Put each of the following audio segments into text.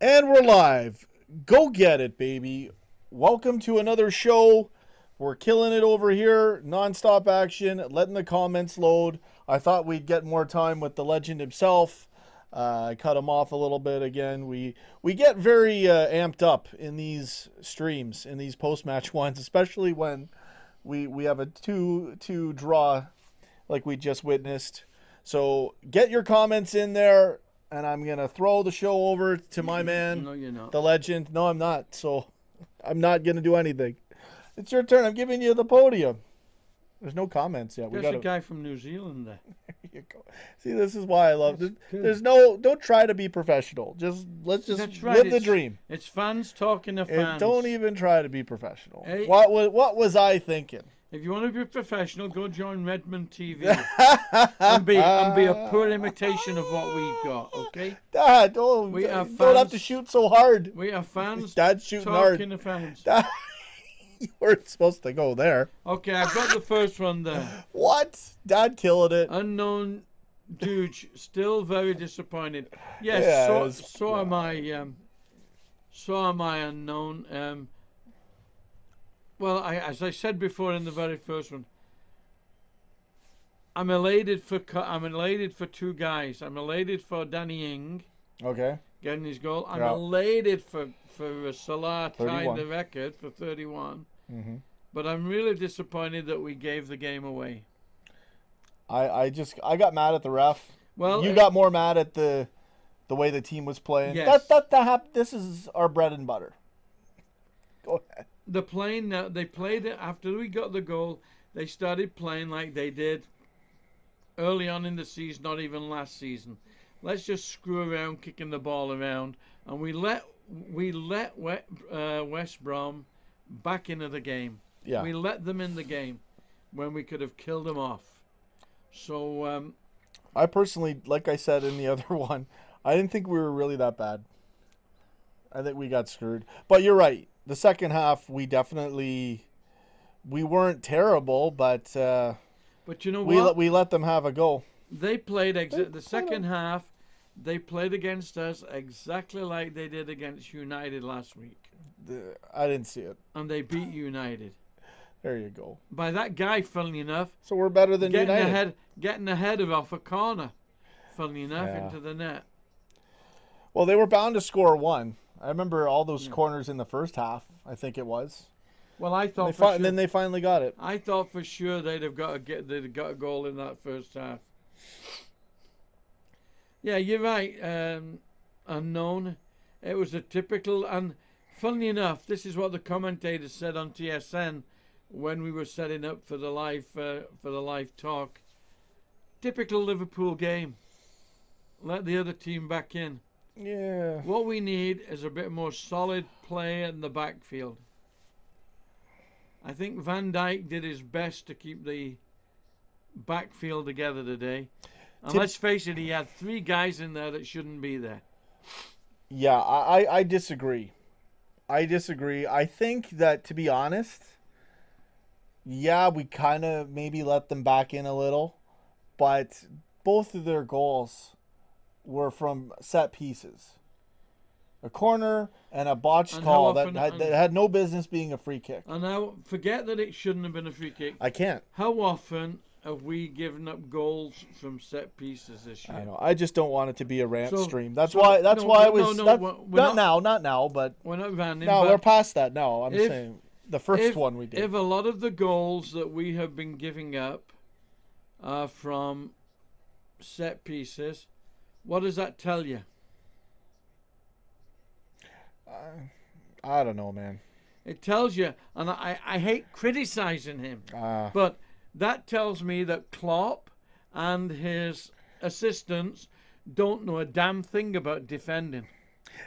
And we're live. Go get it, baby. Welcome to another show. We're killing it over here. Non-stop action. Letting the comments load. I thought we'd get more time with the legend himself. I cut him off a little bit again. We get very amped up in these streams, in these post-match ones, especially when we have a 2-2 draw like we just witnessed. So get your comments in there. And I'm going to throw the show over to my man, No, you're not. the legend. No, I'm not. So I'm not going to do anything. It's your turn. I'm giving you the podium. There's no comments yet. There's a guy from New Zealand there. There you go. See, this is why I love it. There's no, don't try to be professional. Let's just live the dream. It's fans talking to fans. And don't even try to be professional. Hey. What was I thinking? If you want to be professional, go join Redmond TV and be a poor imitation of what we've got. Okay? Dad, don't have to shoot so hard. We are fans. Dad's shooting talking hard. to fans. Dad, you weren't supposed to go there. Okay, I've got the first one there. What? Dad killing it. Unknown dude, still very disappointed. Yes, Yeah, so am I. So am I, unknown. Well, as I said before in the very first one, I'm elated for two guys. I'm elated for Danny Ing getting his goal. I'm elated for Salah tying the record for 31. Mm-hmm. But I'm really disappointed that we gave the game away. I got mad at the ref. Well, you got more mad at the way the team was playing. Yes. This is our bread and butter. Go ahead. They played it after we got the goal. They started playing like they did early on in the season, not even last season. Let's just screw around, kicking the ball around, and we let West Brom back into the game. Yeah. We let them in the game when we could have killed them off. So I personally, like I said in the other one, I didn't think we were really that bad. I think we got screwed. But you're right. The second half, we weren't terrible, but you know what? We let them have a go. They played the second half. They played against us exactly like they did against United last week. I didn't see it. And they beat United. There you go. By that guy, funnily enough. So we're better than United. Getting ahead of off a corner, funnily enough, into the net. Well, they were bound to score one. I remember all those corners in the first half, I think it was. Well, I thought and then they finally got it. I thought for sure they'd have got a goal in that first half. Yeah, you're right. Unknown. It was a typical, and funnily enough, this is what the commentators said on TSN when we were setting up for the live talk. Typical Liverpool game. Let the other team back in. Yeah. What we need is a bit more solid play in the backfield. I think Van Dijk did his best to keep the backfield together today. And let's face it, he had three guys in there that shouldn't be there. Yeah, I disagree. I think that, to be honest, yeah, we kind of maybe let them back in a little, but both of their goals were from set pieces. A corner and a botched call that had no business being a free kick. And now, forget that it shouldn't have been a free kick. I can't. How often have we given up goals from set pieces this year? I know. I just don't want it to be a rant stream. That's why I was... not now, but... We're not ranting. No, we're past that now. I'm saying the first one we did. If a lot of the goals that we have been giving up are from set pieces... What does that tell you? I don't know, man. It tells you, and I hate criticizing him, but that tells me that Klopp and his assistants don't know a damn thing about defending.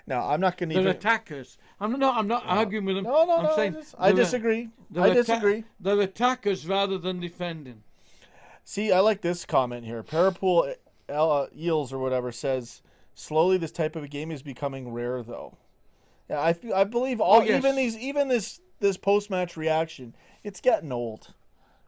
No, I'm not going to They're attackers. I'm not arguing with them. I'm saying I disagree. They're attackers rather than defending. See, I like this comment here. Parapool Eels or whatever says, slowly this type of a game is becoming rare, though. Yeah, I believe even this post match reaction, it's getting old.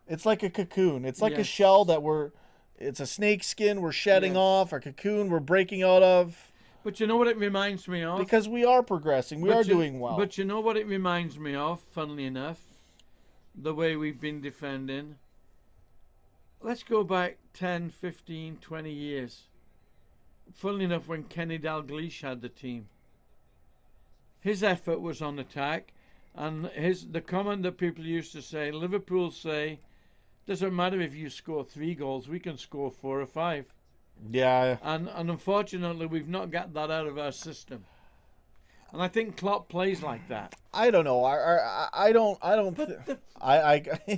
It's like a cocoon. It's like a shell that it's a snake skin we're shedding off, a cocoon we're breaking out of. But you know what it reminds me of? Because we are progressing. We are doing well. But you know what it reminds me of, funnily enough? The way we've been defending. Let's go back 10, 15, 20 years. Funnily enough, when Kenny Dalglish had the team. His effort was on attack. And the comment that people used to say, Liverpool say, doesn't matter if you score 3 goals, we can score 4 or 5. Yeah. And unfortunately, we've not got that out of our system. And I think Klopp plays like that. I don't know. I don't.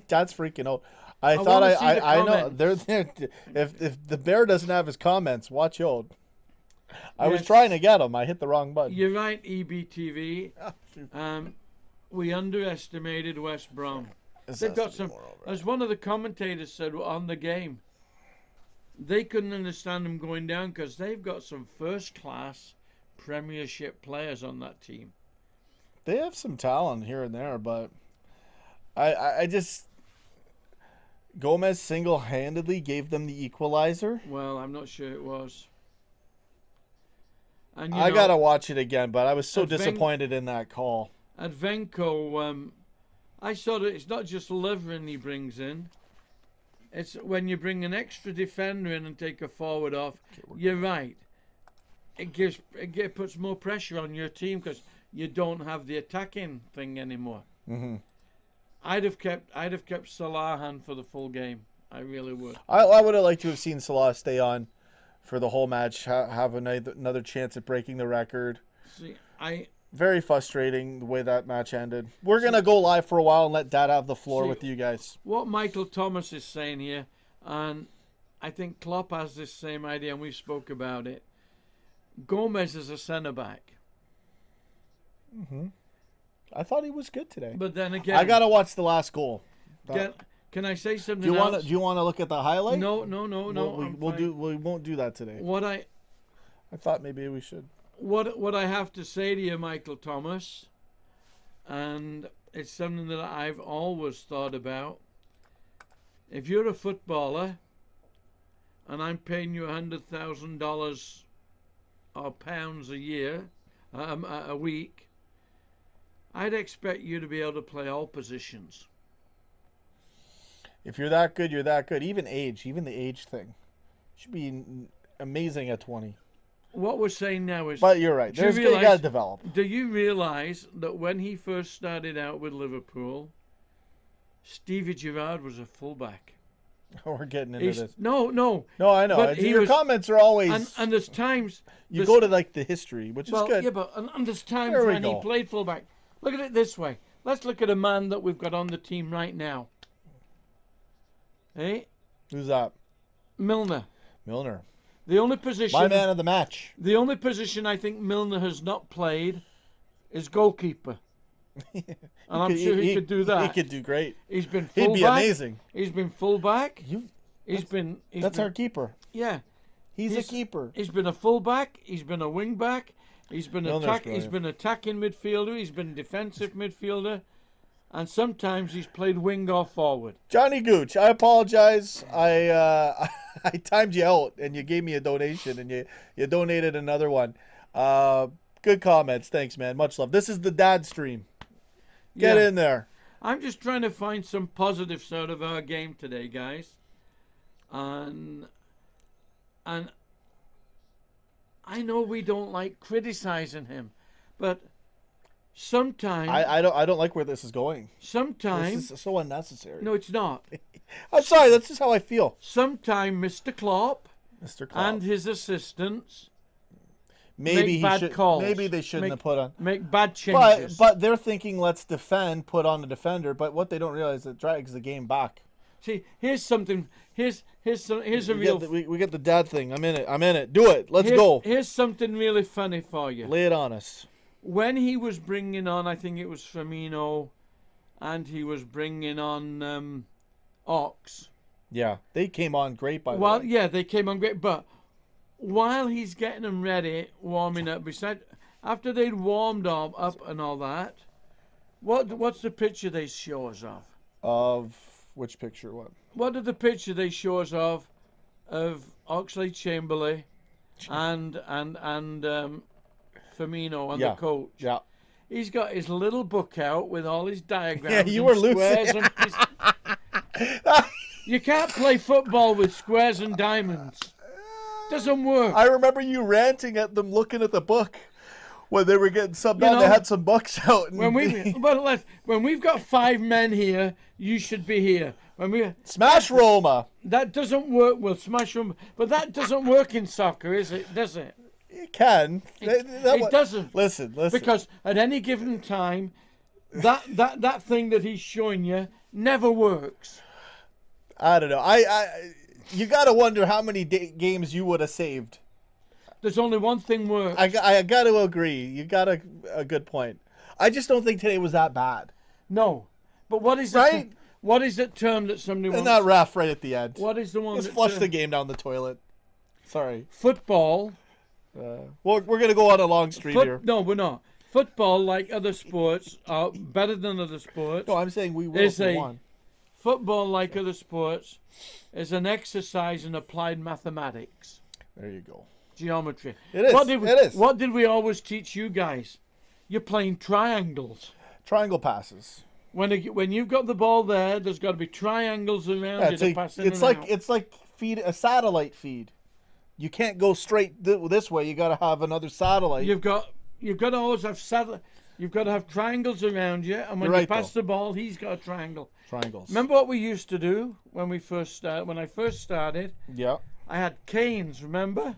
That's freaking out. I know. If the bear doesn't have his comments, watch out. I was trying to get him. I hit the wrong button. You're right, EBTV. We underestimated West Brom. They've got some. As one of the commentators said on the game, they couldn't understand them going down because they've got some first-class Premiership players on that team. They have some talent here and there, but I just Gomez single-handedly gave them the equalizer. Well, I'm not sure it was. And I gotta watch it again, but I was so disappointed in that call. At Venko, I saw that it's not just Lovren he brings in. It's when you bring an extra defender in and take a forward off. You're right. It puts more pressure on your team because you don't have the attacking thing anymore. Mm-hmm. I'd have kept Salah on for the full game. I really would. I would have liked to have seen Salah stay on for the whole match, have another chance at breaking the record. See, Very frustrating the way that match ended. We're going to go live for a while and let Dad have the floor with you guys. What Michael Thomas is saying here, and I think Klopp has this same idea, and we spoke about it. Gomez is a centre-back. Mm-hmm. I thought he was good today. But then again, I got to watch the last goal. Can I say something else? Do you want to look at the highlight? No. We won't do that today. I thought maybe we should. What I have to say to you, Michael Thomas, and it's something that I've always thought about. If you're a footballer, and I'm paying you $100,000 or pounds a year, a week, I'd expect you to be able to play all positions. If you're that good, you're that good. Even the age thing, should be amazing at 20. What we're saying now is... But you're right. You got to develop. Do you realize that when he first started out with Liverpool, Stevie Gerrard was a fullback? We're getting into this. No, I know. Your comments are always... And there's times... You go to like the history, which is good. Yeah, but and there's times when he played fullback. Look at it this way. Let's look at a man that we've got on the team right now. Hey? Who's that? Milner. The only position... My man of the match. The only position I think Milner has not played is goalkeeper. And I'm sure he could do that. He could do great. He's been fullback. He'd be amazing. He's been fullback. That's our keeper. Yeah. He's a keeper. He's been a fullback. He's been a wingback. He's been He's been attacking midfielder. He's been defensive midfielder. And sometimes he's played wing or forward. Johnny Gooch, I apologize. I timed you out, and you gave me a donation, and you donated another one. Good comments. Thanks, man. Much love. This is the dad stream. Get in there. I'm just trying to find some positives out of our game today, guys. And I know we don't like criticizing him, but... Sometimes I don't like where this is going. Sometimes this is so unnecessary. No, it's not. I'm sorry. That's just how I feel. Sometimes Mr. Klopp and his assistants maybe make bad calls. Maybe they shouldn't have put on make bad changes. But they're thinking let's defend, put on the defender. But what they don't realize is it drags the game back. See, here's something. Here's a real. We get the dad thing. I'm in it. Do it. Let's go. Here's something really funny for you. Lay it on us. When he was bringing on, I think it was Firmino, and he was bringing on Ox. Yeah, they came on great by the way. Yeah, they came on great. But while he's getting them ready, warming up, after they'd warmed up and all that, what's the picture they show us of? Of which picture? What? What are the picture they show us of Oxlade-Chamberlain and Firmino and Yeah. the coach. Yeah. He's got his little book out with all his diagrams. Yeah, you and were squares losing. You can't play football with squares and diamonds. Doesn't work. I remember you ranting at them looking at the book when they were getting subbed You out. They know, had some books out. And when we've got 5 men here, you should be here. Smash Roma. That doesn't work. Well, smash Roma, but that doesn't work in soccer, is it? Does it? It can. It doesn't. Listen. Because at any given time, that thing that he's showing you never works. I don't know. You got to wonder how many games you would have saved. There's only one thing works. I got to agree. You got a good point. I just don't think today was that bad. No. But what is right? What is that term that somebody wants? And that ref right at the end. What is the one? Just flush the game down the toilet. Sorry. Football. Well, we're going to go on a long streak here. No, we're not. Football, like other sports, are better than other sports. No, I'm saying we will if we won. Football, like other sports, is an exercise in applied mathematics. There you go. Geometry. It is. It is. What did we always teach you guys? You're playing triangles. Triangle passes. When you've got the ball there, there's got to be triangles around you to pass in and out. It's like feed a satellite feed. You can't go straight this way. You got to have another satellite. You've got to always have satellite. You've got to have triangles around you, and when you pass the ball, he's got a triangle. Triangles. Remember what we used to do when I first started? Yeah. I had canes. Remember?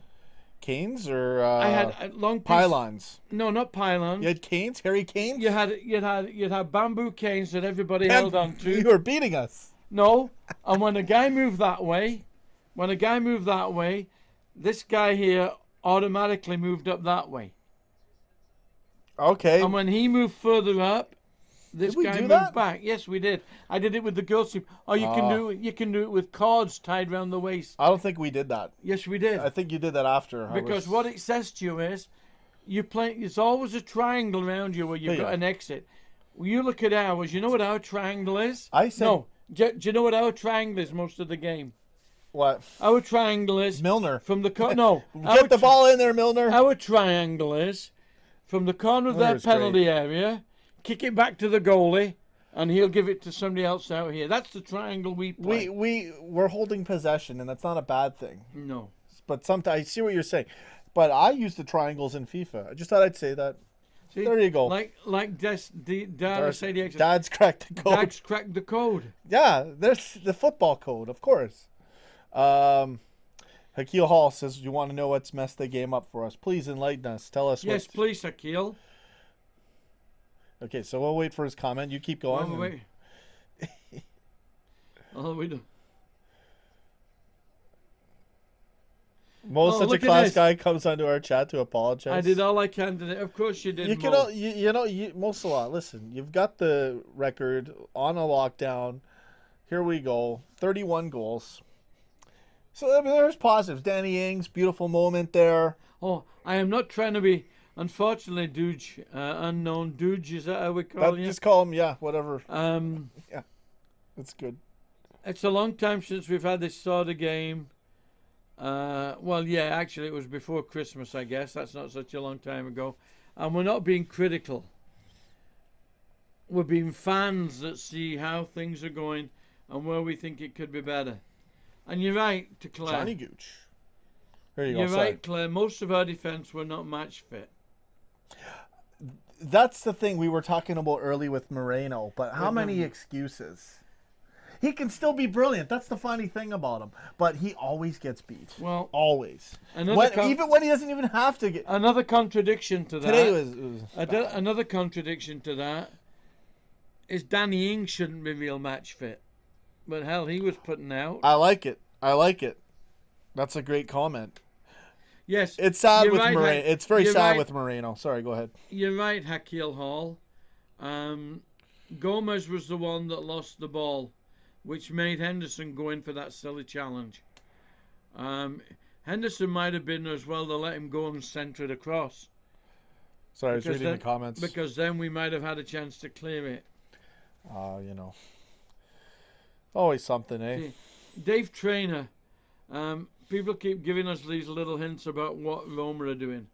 Canes or I had long pylons. No, not pylons. You had canes, hairy canes. You'd had bamboo canes that everybody held on to. You were beating us. No, and when a guy moved that way, this guy here automatically moved up that way. Okay. And when he moved further up, this guy moved back. Yes, we did. I did it with the girls' team. Oh, you can do it with cords tied around the waist. I don't think we did that. Yes, we did. I think you did that after. Because what it says to you is, it's always a triangle around you where you've got an exit. When you look at ours, you know what our triangle is? No. Do you know what our triangle is most of the game? What? Our triangle is Milner. From the no. Get the ball in there, Milner. Our triangle is from the corner of that penalty area. Kick it back to the goalie, and he'll give it to somebody else out here. That's the triangle we play. We're holding possession, and that's not a bad thing. No. But sometimes I see what you're saying. But I use the triangles in FIFA. I just thought I'd say that. See, there you go. Like Dad's cracked the code. Dad's cracked the code. Yeah, there's the football code, of course. Hakil Hall says, you want to know what's messed the game up for us? Please enlighten us. Tell us. Yes, please, Hakil. Okay, so we'll wait for his comment. You keep going. Wait. We do. Such a class guy comes onto our chat to apologize. I did all I can today. Of course you did. Mo Salah, listen, you've got the record on a lockdown. Here we go. 31 goals. So I mean, there's positives. Danny Ings, beautiful moment there. Oh, I am not trying to be. Unfortunately, Dooge, unknown Dooge, is that how we call you? Just call him, yeah, whatever. Yeah, that's good. It's a long time since we've had this sort of game. Well, yeah, actually, it was before Christmas, I guess. That's not such a long time ago. And we're not being critical. We're being fans that see how things are going and where we think it could be better. And you're right, to Claire. Johnny Gooch. There you go. You're right, Claire. Most of our defence were not match fit. That's the thing we were talking about early with Moreno, but how many excuses? He can still be brilliant. That's the funny thing about him. But he always gets beat. Well, always. Even when he doesn't even have to get. Another contradiction to that. Today was another contradiction to that is Danny Ings shouldn't be real match fit. But hell, he was putting out. I like it. That's a great comment. Yes. It's sad with Moreno. It's very sad with Moreno. Sorry, go ahead. You're right, Hakil Hall. Gomez was the one that lost the ball, which made Henderson go in for that silly challenge. Henderson might have been as well to let him go and centre it across. Sorry, I was reading the comments. Because then we might have had a chance to clear it. Always something, eh? See, Dave Traynor, people keep giving us these little hints about what Roma are doing.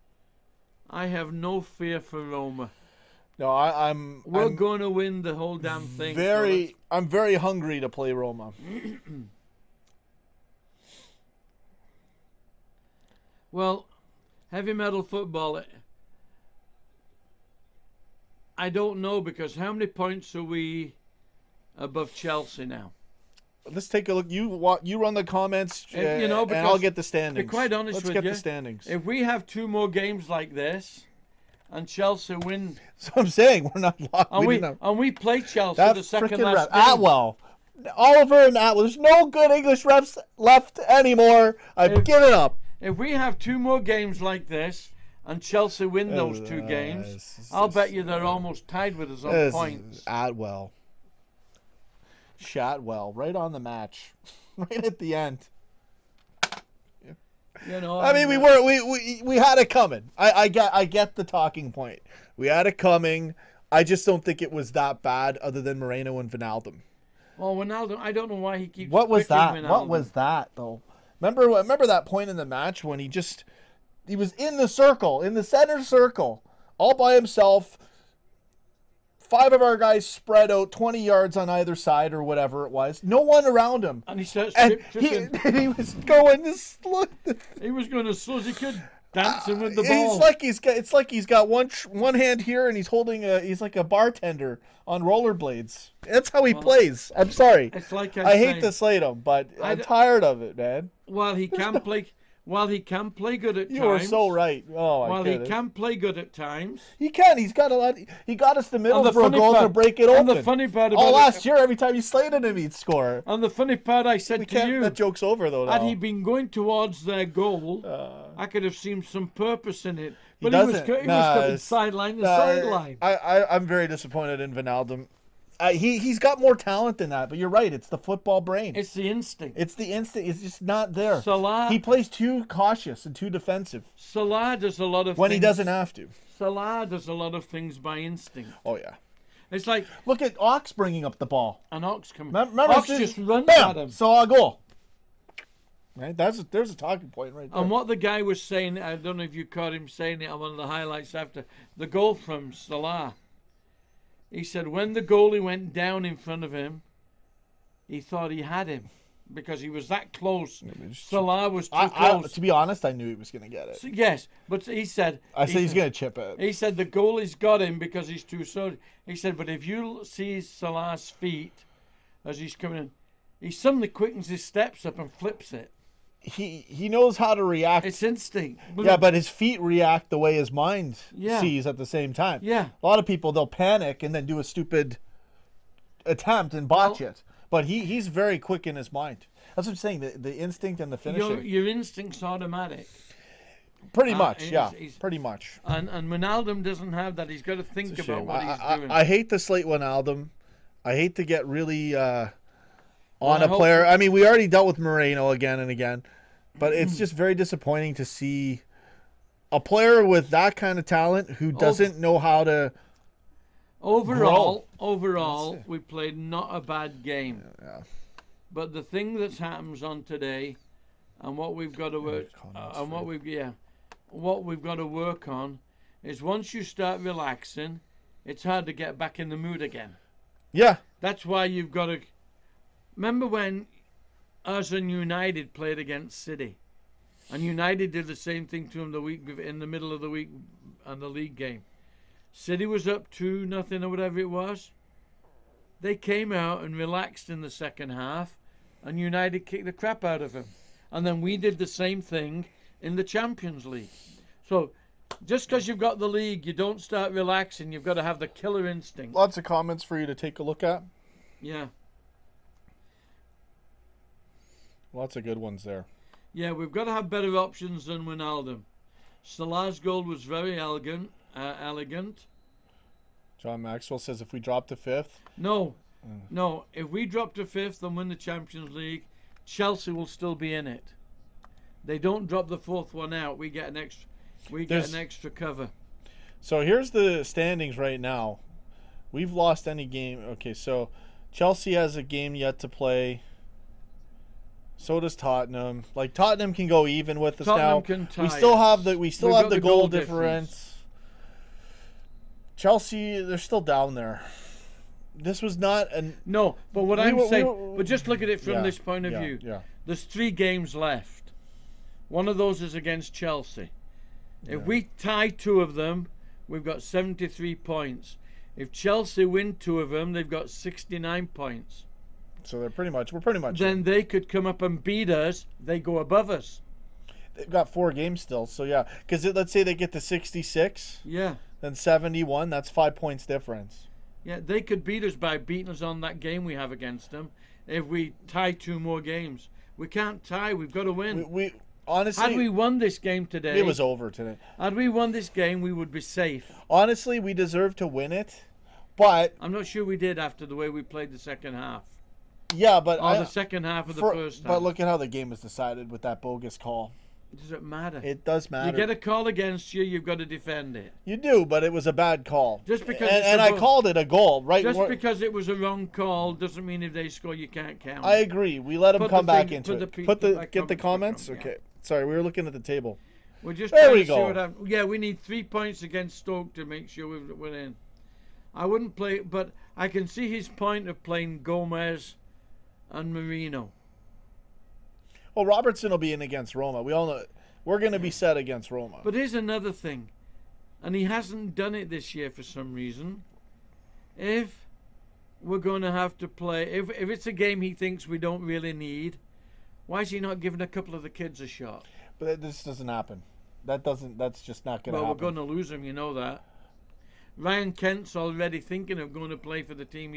I have no fear for Roma. No, We're going to win the whole damn thing. I'm very hungry to play Roma. Well, heavy metal football, I don't know, because how many points are we above Chelsea now? Let's take a look. You run the comments, and I'll get the standings. To be quite honest with you, let's get the standings. If we have 2 more games like this, and Chelsea win, so I'm saying we're not locked. And we play Chelsea the second last game. Atwell, Oliver, and Atwell. There's no good English refs left anymore. I've given up. If we have 2 more games like this, and Chelsea win those 2 games, I'll bet you they're almost tied with us on points. Atwell. Shatwell, right on the match, right at the end. You know, I mean, we had it coming. I get the talking point. We had it coming. I just don't think it was that bad, other than Moreno and Wijnaldum. Well, Wijnaldum, I don't know why he keeps. What was that? Wijnaldum. What was that though? Remember that point in the match when he was in the circle, in the center circle, all by himself. 5 of our guys spread out 20 yards on either side or whatever it was. No one around him. And he starts he was going this look. He was going as slow as he could, dancing with the ball. It's like he's got one hand here and he's holding he's like a bartender on rollerblades. That's how he plays. I'm sorry. It's like I hate to slate him, but I'm tired of it, man. While he can play good at times. You are so right. Oh, while he can play good at times. He can. He's got a lot. He got us the middle for a goal to break it open. And the funny part about last year, every time you slated him, he'd score. And the funny part, I said to you, that joke's over though. Had he been going towards their goal, I could have seen some purpose in it. But he was coming sideline to sideline. I'm very disappointed in Wijnaldum. He's got more talent than that, but you're right. It's the football brain. It's the instinct. It's just not there. Salah, he plays too cautious and too defensive. Salah does a lot of when things, he doesn't have to. Salah does a lot of things by instinct. Oh yeah. It's like look at Ox bringing up the ball. And Ox coming. Remember Ox just runs at him. So a goal. Right. There's a talking point right there. And what the guy was saying, I don't know if you caught him saying it on one of the highlights after the goal from Salah. He said when the goalie went down in front of him, he thought he had him because he was that close. Salah was too close. To be honest, I knew he was going to get it. So, yes, but he said... he's going to chip it. He said the goalie's got him because he's too slow. He said, but if you see Salah's feet as he's coming in, he suddenly quickens his steps up and flips it. He knows how to react. It's instinct. Yeah, but his feet react the way his mind sees at the same time. Yeah. A lot of people, they'll panic and then do a stupid attempt and botch it. But he's very quick in his mind. That's what I'm saying, the instinct and the finishing. Your instinct's automatic. Pretty much, pretty much. And Wijnaldum doesn't have that. He's got to think about what he's doing. I hate to slate Wijnaldum. I hate to get really on a player. I mean, we already dealt with Moreno again and again. But it's just very disappointing to see a player with that kind of talent who doesn't know how to Overall, we played not a bad game. Yeah. But the thing that happens on today, and what we've got to work, what we've got to work on, is once you start relaxing, it's hard to get back in the mood again. Yeah. That's why you've got to remember when us and United played against City, and United did the same thing to them in the middle of the week on the league game. City was up 2-0 or whatever it was. They came out and relaxed in the second half, and United kicked the crap out of them. And then we did the same thing in the Champions League. So just because you've got the league, you don't start relaxing. You've got to have the killer instinct. Lots of comments for you to take a look at. Yeah. Lots of good ones there. Yeah, we've got to have better options than Wijnaldum. Salah's goal was very elegant. John Maxwell says if we drop to 5th. No. If we drop to 5th and win the Champions League, Chelsea will still be in it. They don't drop the 4th one out. We get an extra cover. So here's the standings right now. We've lost any game. Okay, so Chelsea has a game yet to play. So does Tottenham. Like Tottenham can go even with us Tottenham now. can tie We still have us. the We've got the the goal goal difference. Chelsea, they're still down there. This was not an No, but what We I'm were- saying, but just look at it from Yeah, this point of yeah, view. yeah. There's 3 games left. One of those is against Chelsea. If we tie 2 of them, we've got 73 points. If Chelsea win 2 of them, they've got 69 points. So we're pretty much Then they could come up and beat us. They go above us. they've got 4 games still. So yeah, because let's say they get to 66, Yeah. then 71. That's 5 points difference. Yeah, they could beat us by beating us on that game we have against them if we tie 2 more games. We can't tie. We've got to win. We honestly, Had we won this game today, it was over today. Had we won this game, we would be safe. Honestly, we deserve to win it, but I'm not sure we did after the way we played the second half. yeah, but Or the second half of the first half. But look at how the game was decided with that bogus call. Does it matter? It does matter. You get a call against you, you've got to defend it. You do, but it was a bad call. Just because and, it's and a I goal. called it a goal, right? Just because it was a wrong call doesn't mean if they score you can't count. I agree. We let them Put come the back thing- into put it. the pe- Put put the that get the comments comments. back on, Okay. Sorry, we were looking at the table. We're just There trying we to see go. what happens. Yeah, we need 3 points against Stoke to make sure we're in. I wouldn't play, but I can see his point of playing Gomez and Marino. Well, Robertson will be in against Roma. We all know we're going to be set against Roma. But here's another thing, and he hasn't done it this year for some reason. If we're going to have to play, if it's a game he thinks we don't really need, why is he not giving a couple of the kids a shot? But this doesn't happen. That's just not going to Well, happen. we're going to lose him, you know that. Ryan Kent's already thinking of going to play for the team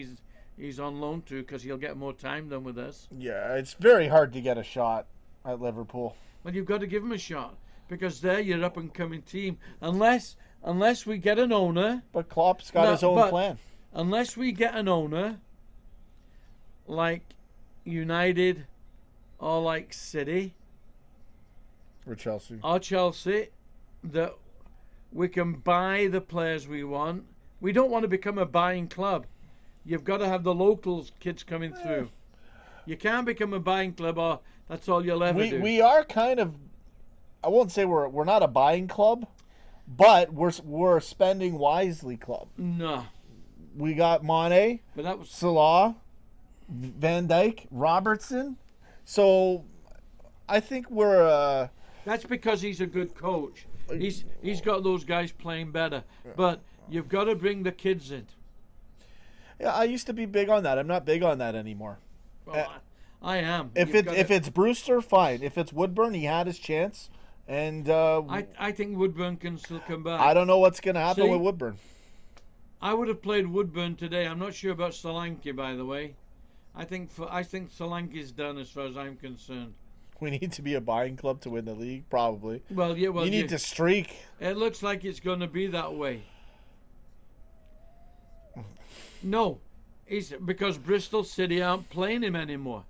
he's on loan to because he'll get more time than with us. Yeah, it's very hard to get a shot at Liverpool. Well, you've got to give him a shot because they're your up and coming team. Unless we get an owner, But Klopp's got No, his own but- plan. unless we get an owner like United or like City For Chelsea. or Chelsea, that we can buy the players we want. We don't want to become a buying club. You've got to have the locals kids coming through. You can't become a buying club or that's all you'll ever do. We are kind of, I won't say we're not a buying club, but we're a spending wisely club. No, We got Mane, but that was Salah, Van Dijk, Robertson. So I think we're that's because he's a good coach. He's got those guys playing better. But you've got to bring the kids in. yeah, I used to be big on that. I'm not big on that anymore. Well, I am. If it's Brewster, fine. If it's Woodburn, he had his chance, and I think Woodburn can still come back. I don't know what's going to happen See? with Woodburn. I would have played Woodburn today. I'm not sure about Solanke, by the way. I think Solanke's done as far as I'm concerned. We need to be a buying club to win the league, probably. Well, yeah. Well, you need to streak. It looks like it's going to be that way. No, it's because Bristol City aren't playing him anymore.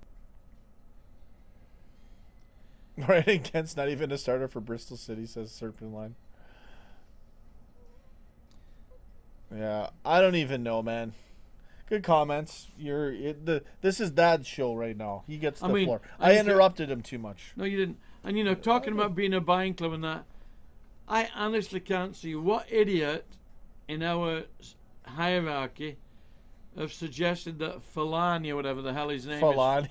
Right, Kent's not even a starter for Bristol City, says Serpent Line. Yeah, I don't even know, man. Good comments. This is Dad's show right now. He gets the floor. I interrupted him too much. No, you didn't. And you know, talking about being a buying club and that, I honestly can't see what idiot in our hierarchy have suggested that Fellaini or whatever the hell his name Fellaini. is.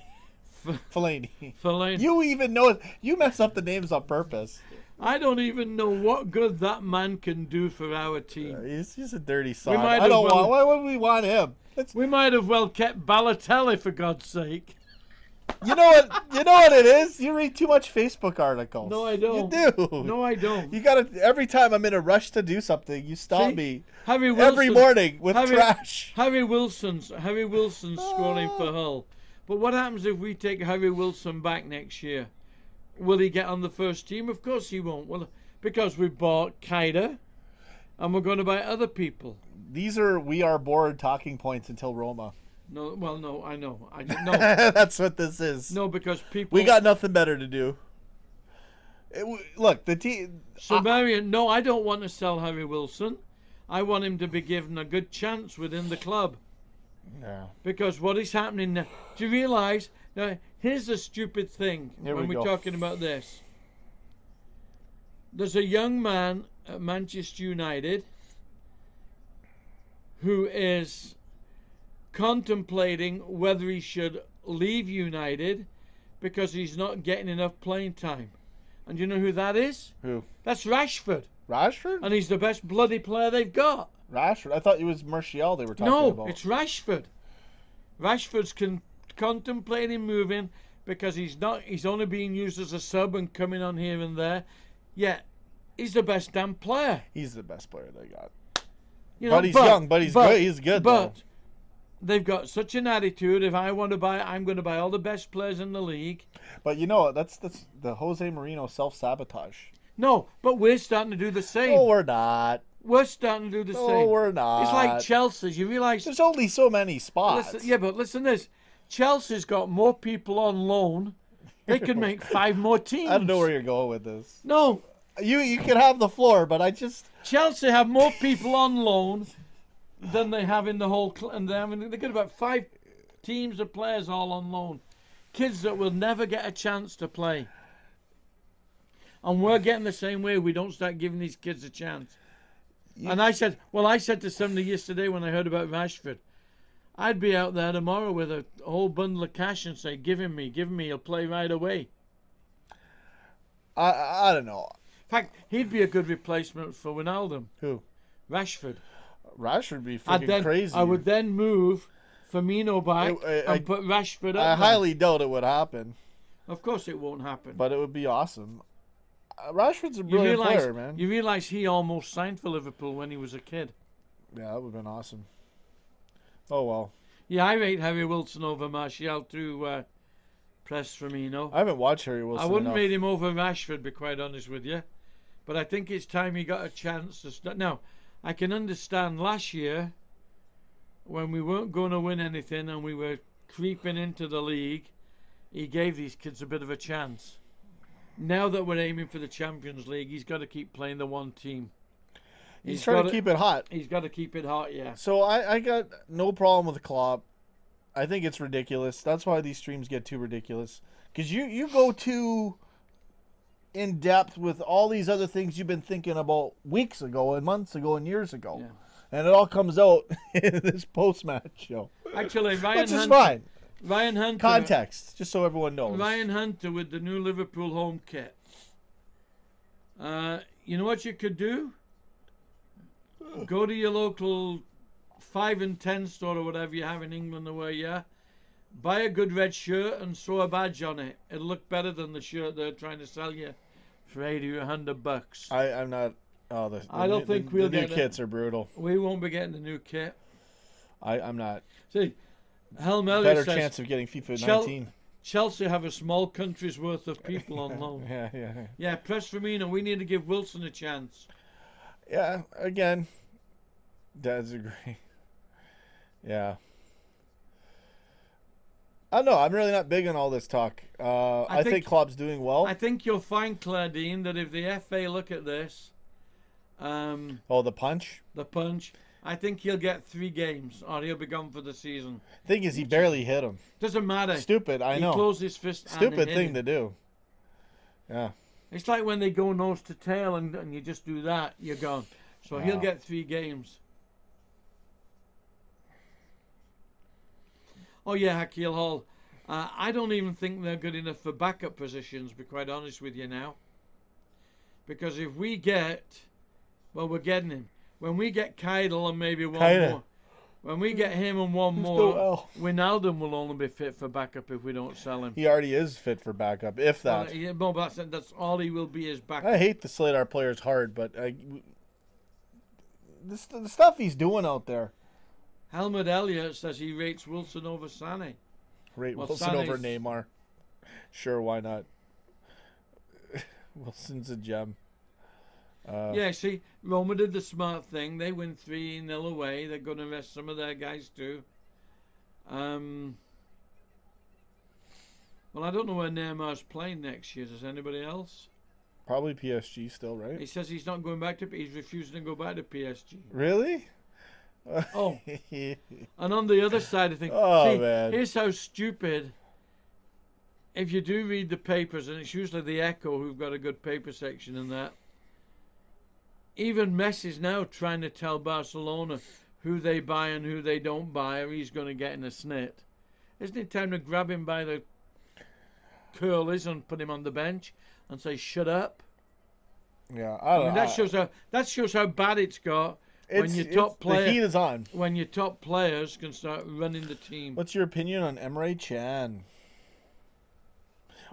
Fellaini. Fellaini. You even know it. You mess up the names on purpose. I don't even know what good that man can do for our team. He's a dirty sod. might I don't as well- want. Why would we want him? We might have well kept Balotelli, for God's sake. You know what? You know what it is. You read too much Facebook articles. No, I don't. You do. No, I don't. You gotta. Every time I'm in a rush to do something, you stop See? me. Harry Wilson, Every morning with trash. Harry Wilson's scoring for Hull. But what happens if we take Harry Wilson back next year? Will he get on the first team? Of course he won't. Well, because we bought Kaida, and we're going to buy other people. These are we are bored talking points until Roma. No, well, no, I know. No, That's what this is. no, because people. We got nothing better to do. Look, the team. So, Marion, no, I don't want to sell Harry Wilson. I want him to be given a good chance within the club. Yeah. Because what is happening now? Do you realise Now, here's the stupid thing when we're talking about this. There's a young man at Manchester United who is contemplating whether he should leave United because he's not getting enough playing time. And you know who that is? Who? That's Rashford. Rashford? And he's the best bloody player they've got. Rashford? I thought it was Martial they were talking about. No, it's Rashford. Rashford's contemplating moving because he's only being used as a sub and coming on here and there. Yet, he's the best damn player. He's the best player they got. You know, but he's young, but he's good. He's good, but though. They've got such an attitude. If I want to buy, I'm going to buy all the best players in the league. But you know, that's the Jose Mourinho self-sabotage. No, but we're starting to do the same. No, we're not. We're starting to do the same. No, we're not. It's like Chelsea. You realise there's only so many spots. But listen to this. Chelsea's got more people on loan. They could make 5 more teams. I don't know where you're going with this. No. You can have the floor, but I just... Chelsea have more people on loan than they have in the whole... And they've got about 5 teams of players all on loan. Kids that will never get a chance to play. And we're getting the same way. We don't start giving these kids a chance. And I said to somebody yesterday when I heard about Rashford, I'd be out there tomorrow with a whole bundle of cash and say, give him me, he'll play right away. I don't know. In fact, he'd be a good replacement for Wijnaldum. Who? Rashford. Rashford would be freaking crazy. I would then move Firmino back and put Rashford up. I highly doubt it would happen. Of course it won't happen. But it would be awesome. Rashford's a brilliant player, man. You realise he almost signed for Liverpool when he was a kid. Yeah, that would have been awesome. Oh, well. Yeah, I rate Harry Wilson over Martial to press Firmino. I haven't watched Harry Wilson I wouldn't enough. rate him over Rashford, to be quite honest with you. But I think it's time he got a chance to start. Now, I can understand last year when we weren't going to win anything and we were creeping into the league, he gave these kids a bit of a chance. Now that we're aiming for the Champions League, he's got to keep playing the one team. He's trying to keep it hot. He's got to keep it hot, yeah. So I got no problem with the Klopp. I think it's ridiculous. That's why these streams get too ridiculous. Because you go too in depth with all these other things you've been thinking about weeks ago and months ago and years ago. Yeah. And it all comes out in this post-match show. Actually, which is fine. Ryan Hunter. Context, just so everyone knows. Ryan Hunter with the new Liverpool home kit. You know what you could do? Go to your local 5 and 10 store or whatever you have in England or where you are. Buy a good red shirt and sew a badge on it. It'll look better than the shirt they're trying to sell you for $80 or $100. I'm not. Oh, I don't think we'll get the new kits are brutal. We won't be getting the new kit. I'm not. See, Helm Elliott better says chance of getting FIFA 19. Chelsea have a small country's worth of people on loan. Yeah, press Firmino. We need to give Wilson a chance. Yeah, again, Dad's agree. Yeah. I don't know. I'm really not big on all this talk. I think Klopp's doing well. I think you'll find, Claudine, that if the FA look at this... the punch? The punch. I think he'll get 3 games, or he'll be gone for the season. Thing is, he barely hit him. Doesn't matter. Stupid, I know. He closed his fist. Stupid thing to do. Yeah. It's like when they go nose to tail and you just do that, you're gone. So he'll get 3 games. Oh yeah, Hakeem Hall. I don't even think they're good enough for backup positions, to be quite honest with you now. Because if we get... Well, we're getting him. When we get Keidel and maybe one more, when we get him and one more, Wijnaldum will only be fit for backup if we don't sell him. He already is fit for backup, if that. No, but that's all he will be is backup. I hate to slate our players hard, but the stuff he's doing out there. Helmut Elliott says he rates Wilson over Sané. Wilson over Neymar. Sure, why not? Wilson's a gem. Yeah, see, Roma did the smart thing. They win 3-0 away. They're going to rest some of their guys too. Well, I don't know where Neymar's playing next year. Does anybody else? Probably PSG still, right? He says he's not going back to... He's refusing to go back to PSG. Really? Oh. And on the other side of things... Man. Here's how stupid if you do read the papers, and it's usually the Echo who've got a good paper section in that, even Messi's now trying to tell Barcelona who they buy and who they don't buy, or he's going to get in a snit. Isn't it time to grab him by the curlies and put him on the bench and say, shut up? Yeah, I mean, that shows how bad it's got when your top player, the heat is on. When your top players can start running the team. What's your opinion on Emre Can?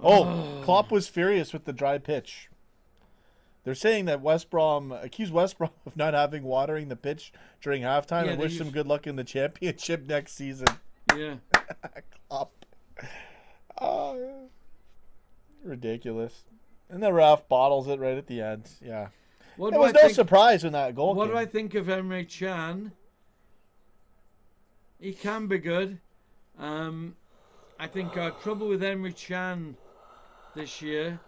Oh, Klopp was furious with the dry pitch. They're saying that accused West Brom of not having watering the pitch during halftime and wish them good luck in the championship next season. Yeah. Klopp. Ridiculous. And the ref bottles it right at the end. Yeah. It was no surprise when that goal What came. do I think of Emre Can? He can be good. I think our trouble with Emre Can this year,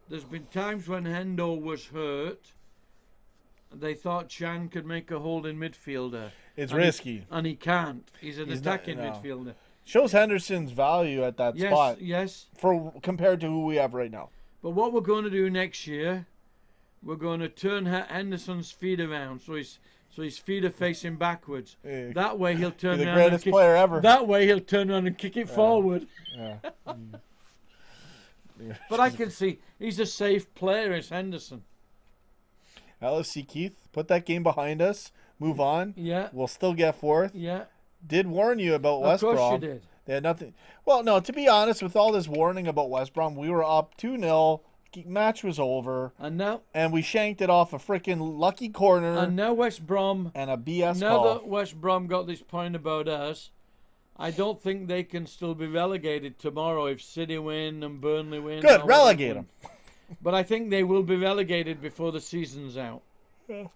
there's been times when Hendo was hurt, they thought Can could make a holding midfielder. It's risky. And he can't. He's an attacking midfielder. Shows Henderson's value at that spot. Yes. Compared to who we have right now. But what we're going to do next year, we're going to turn Henderson's feet around so his feet are facing backwards. That way he'll turn the around. Greatest player ever. That way he'll turn around and kick it forward. Yeah. But I can see he's a safe player as Henderson. LFC Keith, put that game behind us. Move on. Yeah. We'll still get fourth. Yeah. Did warn you about West Brom. Of course you did. They had nothing. Well, no, to be honest, with all this warning about West Brom, we were up 2-0. Match was over. And we shanked it off a freaking lucky corner. And now West Brom. And a BS now call. Now that West Brom got this point about us, I don't think they can still be relegated tomorrow if City win and Burnley win. Good, relegate them. But I think they will be relegated before the season's out. Yeah.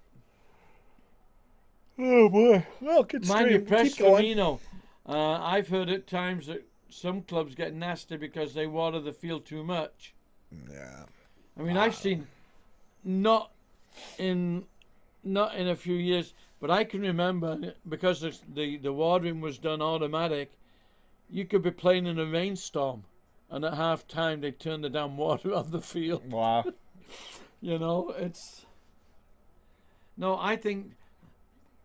Oh boy! Well, good Mind you, Keep going. I've heard at times that some clubs get nasty because they water the field too much. Yeah. I mean, I've seen not in a few years, but I can remember because the watering was done automatic. You could be playing in a rainstorm, and at half time they turn the damn water off the field. Wow. It's no. I think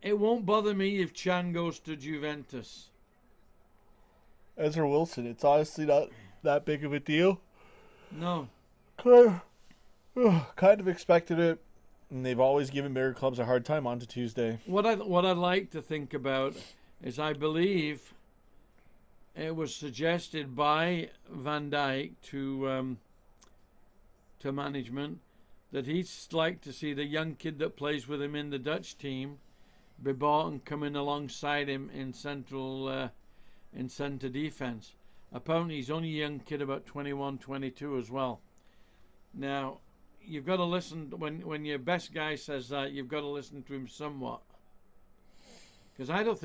it won't bother me if Can goes to Juventus. Ezra Wilson, it's honestly not that big of a deal. No. Kind of expected it, and they've always given bigger clubs a hard time on to Tuesday. What I'd like to think about is I believe it was suggested by Van Dijk to management that he'd like to see the young kid that plays with him in the Dutch team be bought and come in alongside him in centre defence. Apparently he's only a young kid, about 21, 22 as well. Now, you've got to listen, when your best guy says that, you've got to listen to him somewhat. Because I don't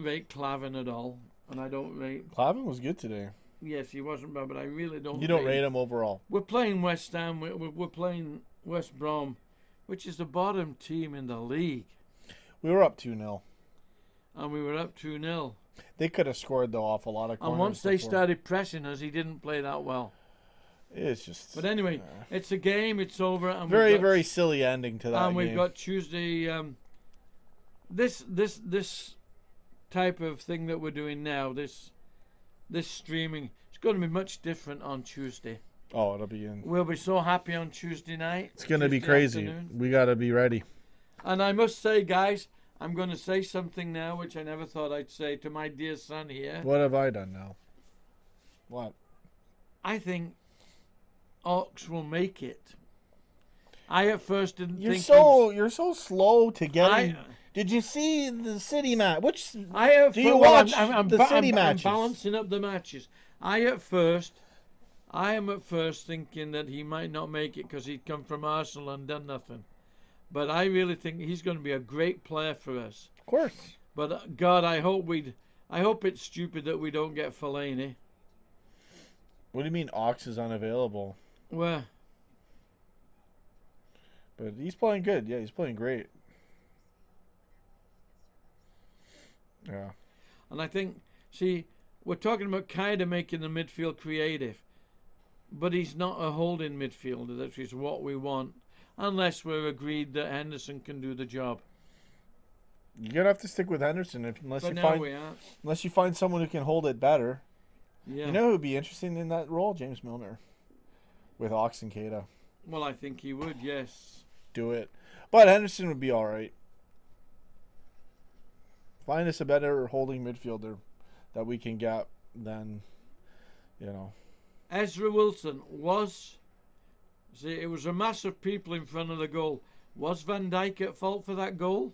rate Clavin at all, and I don't rate... Clavin was good today. Yes, he wasn't bad, but I really don't. You don't rate him overall. We're playing West Ham. We're playing West Brom, which is the bottom team in the league. We were up 2-0. And we were up 2-0. They could have scored, though, off a lot of corners. And once they started pressing us, he didn't play that well. It's just... But anyway, it's a game. It's over. And very silly ending to that game. And we've got Tuesday... This type of thing that we're doing now, this streaming, it's going to be much different on Tuesday. Oh, it'll be in... We'll be so happy on Tuesday night. It's going to be crazy. Afternoon. We got to be ready. And I must say, guys, I'm going to say something now which I never thought I'd say to my dear son here. What have I done now? What? I think Ox will make it. I at first didn't think... You're so slow to getting... Did you see the City match? Do you watch the City matches? I'm balancing up the matches. I am at first thinking that he might not make it because he'd come from Arsenal and done nothing. But I really think he's going to be a great player for us. Of course. But God, I hope it's stupid that we don't get Fellaini. What do you mean Ox is unavailable? Well, but he's playing good. Yeah, he's playing great. Yeah. And I think, see, we're talking about kind of making the midfield creative, but he's not a holding midfielder. That is what we want, unless we're agreed that Henderson can do the job. You're gonna have to stick with Henderson unless you find someone who can hold it better. Yeah. You know who would be interesting in that role? James Milner, with Ox and Keita. Well, I think he would. Yes. Do it, but Henderson would be all right. Find us a better holding midfielder that we can get than, Ezra Wilson was. See, it was a mass of people in front of the goal. Was Van Dijk at fault for that goal?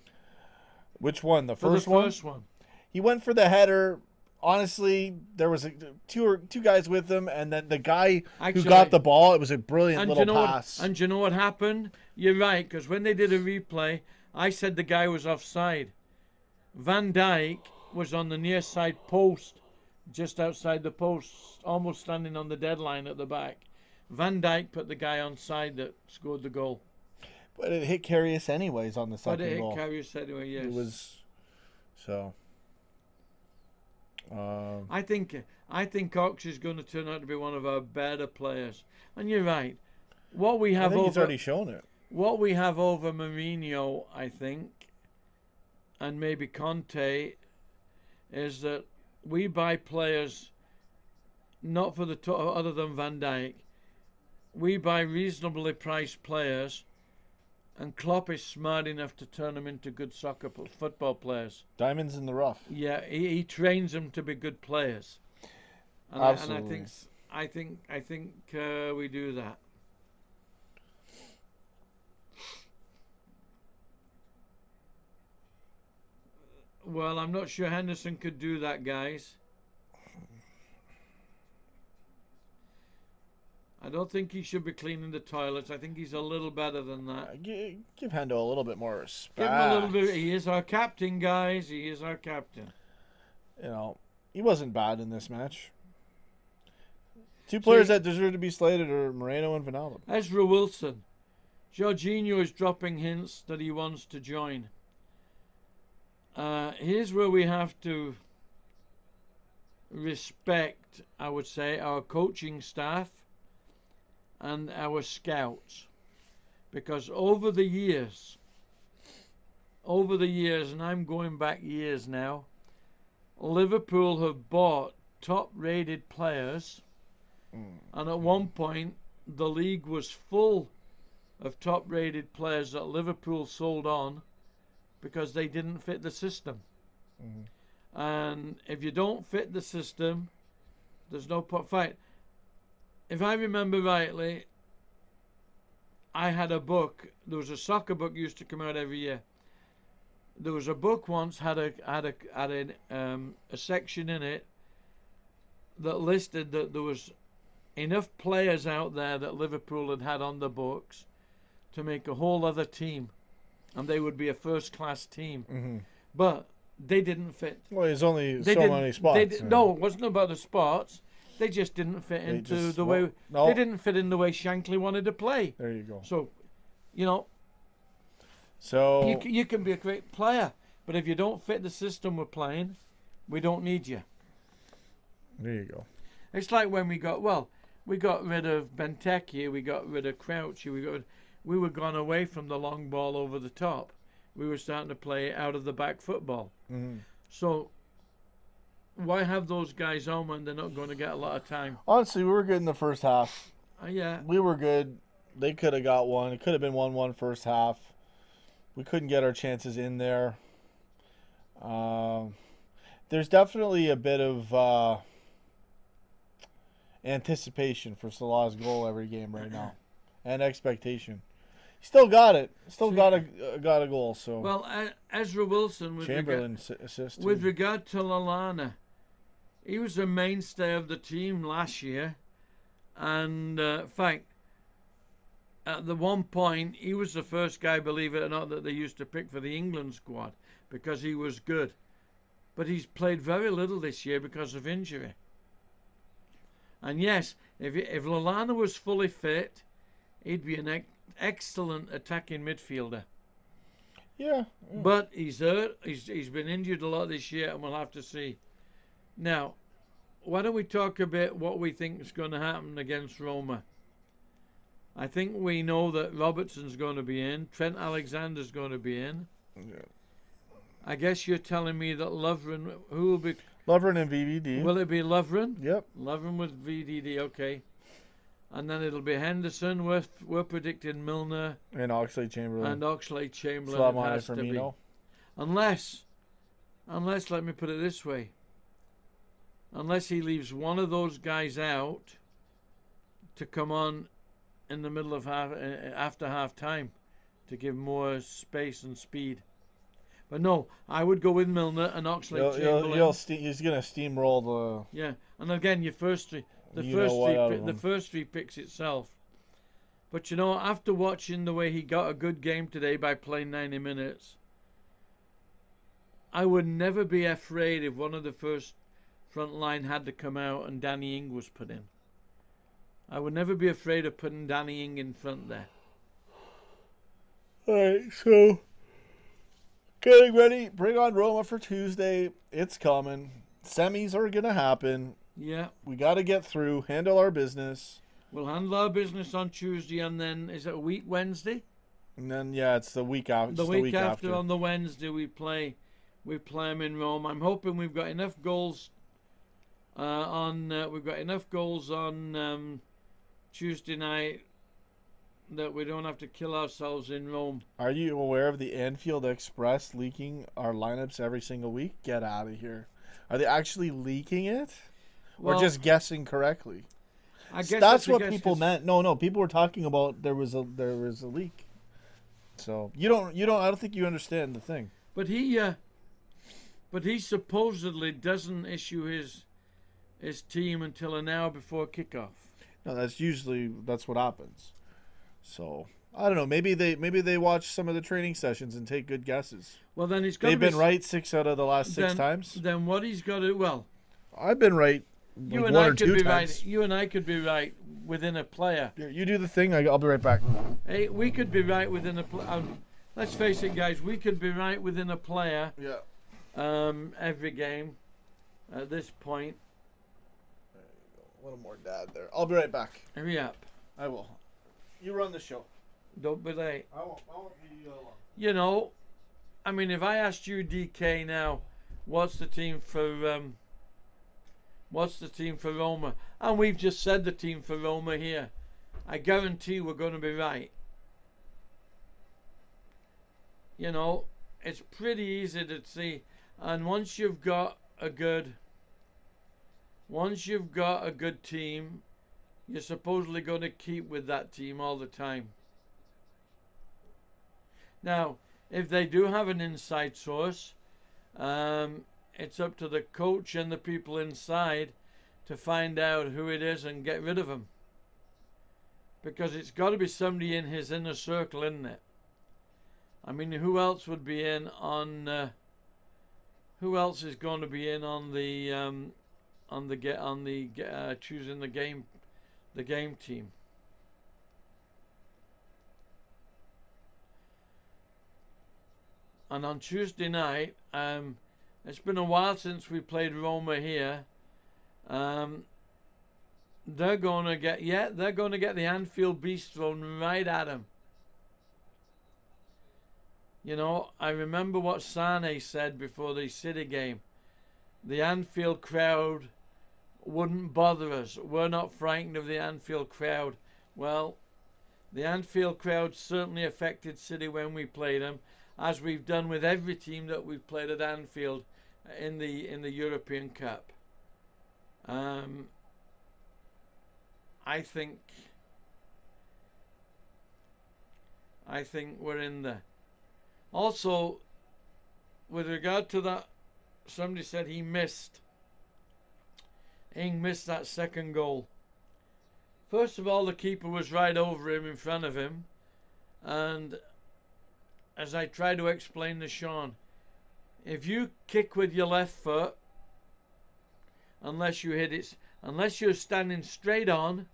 Which one? The For the first one? first one. He went for the header. Honestly, there was two guys with him, and then the guy who got the ball, it was a brilliant little pass. And you know what happened? You're right, because when they did a replay, I said the guy was offside. Van Dijk was on the near side post, just outside the post, almost standing on the deadline at the back. Van Dijk put the guy onside that scored the goal. But it hit Karius anyways on the second goal. But it hit Karius anyway, yes. It was so. I think Ox is going to turn out to be one of our better players. And you're right. What we have he's already shown it. What we have over Mourinho, I think, and maybe Conte, is that we buy players not for the other than Van Dijk. We buy reasonably priced players, and Klopp is smart enough to turn them into good football players. Diamonds in the rough. Yeah, he trains them to be good players. And Absolutely. I think we do that. Well, I'm not sure Henderson could do that, guys. I don't think he should be cleaning the toilets. I think he's a little better than that. Give Hendo a little bit more respect. Give him a little bit. He is our captain, guys. He is our captain. He wasn't bad in this match. Two players that deserve to be slated are Moreno and Wijnaldum. Ezra Wilson. Jorginho is dropping hints that he wants to join. Here's where we have to respect, I would say, our coaching staff and our scouts, because over the years, and I'm going back years now, Liverpool have bought top-rated players, and at one point the league was full of top-rated players that Liverpool sold on because they didn't fit the system. And if you don't fit the system, there's no fight. If I remember rightly, I had a book. There was a soccer book used to come out every year. There was a book once had a section in it that listed that there was enough players out there that Liverpool had on the books to make a whole other team, and they would be a first-class team. But they didn't fit. Well, there's only so many spots. No, it wasn't about the spots. They just didn't fit into the way. No. They didn't fit in the way Shankly wanted to play. There you go. So, So you can be a great player, but if you don't fit the system we're playing, we don't need you. There you go. It's like when we got rid of Benteke, we got rid of Crouch, we were gone away from the long ball over the top. We were starting to play out of the back football. So why have those guys on when they're not going to get a lot of time? Honestly, we were good in the first half. Yeah. We were good. They could have got one. It could have been 1-1 first half. We couldn't get our chances in there. There's definitely a bit of anticipation for Salah's goal every game right now, and expectation. He still got it. Still got a goal. So well, Ezra Wilson with Chamberlain assist too. With regard to Lallana, he was a mainstay of the team last year, and in fact, at the one point, he was the first guy, believe it or not, that they used to pick for the England squad because he was good. But he's played very little this year because of injury. And yes, if Lallana was fully fit, he'd be an excellent attacking midfielder. Yeah. But he's hurt. He's been injured a lot this year, and we'll have to see. Now, why don't we talk a bit what we think is going to happen against Roma? I think we know that Robertson's going to be in. Trent Alexander's going to be in. Yeah. I guess you're telling me that Lovren, who will be... Lovren and VVD. Will it be Lovren? Yep. Lovren with VDD, okay. And then it'll be Henderson. We're predicting Milner. And Oxlade-Chamberlain. And Oxlade-Chamberlain. Slavomir Firmino. Unless, let me put it this way. Unless he leaves one of those guys out to come on in the middle of after half time to give more space and speed. But no, I would go with Milner and Oxlade-Chamberlain. He's going to steamroll the... Yeah, and again, your first three, the first three picks itself. But you know, after watching the way he got a good game today by playing 90 minutes, I would never be afraid if one of the first front line had to come out and Danny Ings was put in. I would never be afraid of putting Danny Ings in front there. Alright, so getting ready. Bring on Roma for Tuesday. It's coming. Semis are going to happen. Yeah. We got to get through, handle our business. We'll handle our business on Tuesday, and then, is it a week Wednesday? And then, yeah, it's the week after. The week after, on the Wednesday, we play them in Rome. I'm hoping we've got enough goals on Tuesday night that we don't have to kill ourselves in Rome. Are you aware of the Anfield Express leaking our lineups every single week? Get out of here. Are they actually leaking it? Or just guessing correctly? I guess that's what people meant. No, people were talking about there was a leak. So I don't think you understand the thing. But he supposedly doesn't issue his team until an hour before kickoff. No, that's what happens. So I don't know. Maybe they watch some of the training sessions and take good guesses. Well, then they've been right 6 out of the last 6 times. Then what he's got to I've been right. You and I could be right. You and I could be right within a player. You do the thing. I'll be right back. Hey, we could be right within a. Let's face it, guys. We could be right within a player. Yeah. Every game, at this point. There you go. A little more dad there. I'll be right back. Hurry up. I will. You run the show. Don't be late. I won't be long. You know, I mean, if I asked you, DK, now, what's the team for Roma? And we've just said the team for Roma here. I guarantee we're going to be right. You know, it's pretty easy to see. And once you've got a good team, you're supposedly going to keep with that team all the time. Now, if they do have an inside source, it's up to the coach and the people inside to find out who it is and get rid of them. Because it's got to be somebody in his inner circle, isn't it? I mean, who else would be in on? Who else is going to be in on the choosing the game team? And on Tuesday night, it's been a while since we played Roma here. They're going to get the Anfield beast thrown right at them. You know, I remember what Sane said before the City game. The Anfield crowd wouldn't bother us. We're not frightened of the Anfield crowd. Well, the Anfield crowd certainly affected City when we played them, as we've done with every team that we've played at Anfield in the European Cup. I think we're in there. Also, with regard to that, somebody said Ing missed that second goal. First of all, the keeper was right over him, in front of him, and as I try to explain to Sean, if you kick with your left foot, unless you're standing straight on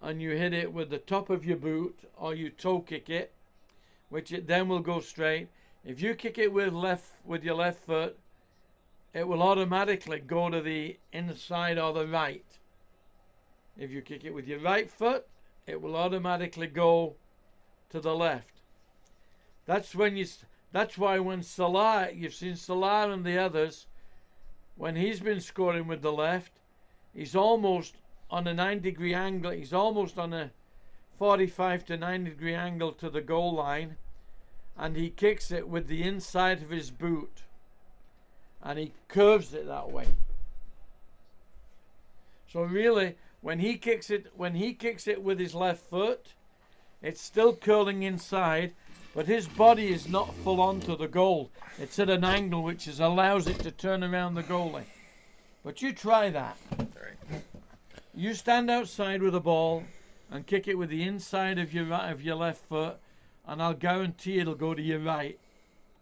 and you hit it with the top of your boot, or you toe kick it, which it then will go straight. If you kick it with your left foot, it will automatically go to the inside or the right. If you kick it with your right foot, it will automatically go to the left. That's why when Salah, you've seen Salah and the others, when he's been scoring with the left, he's almost on a 9-degree angle. He's almost on a 45 to 90-degree angle to the goal line, and he kicks it with the inside of his boot, and he curves it that way. So really, when he kicks it with his left foot, it's still curling inside, but his body is not full on to the goal. It's at an angle which allows it to turn around the goalie. But you try that. You stand outside with a ball and kick it with the inside of your left foot, and I'll guarantee it'll go to your right.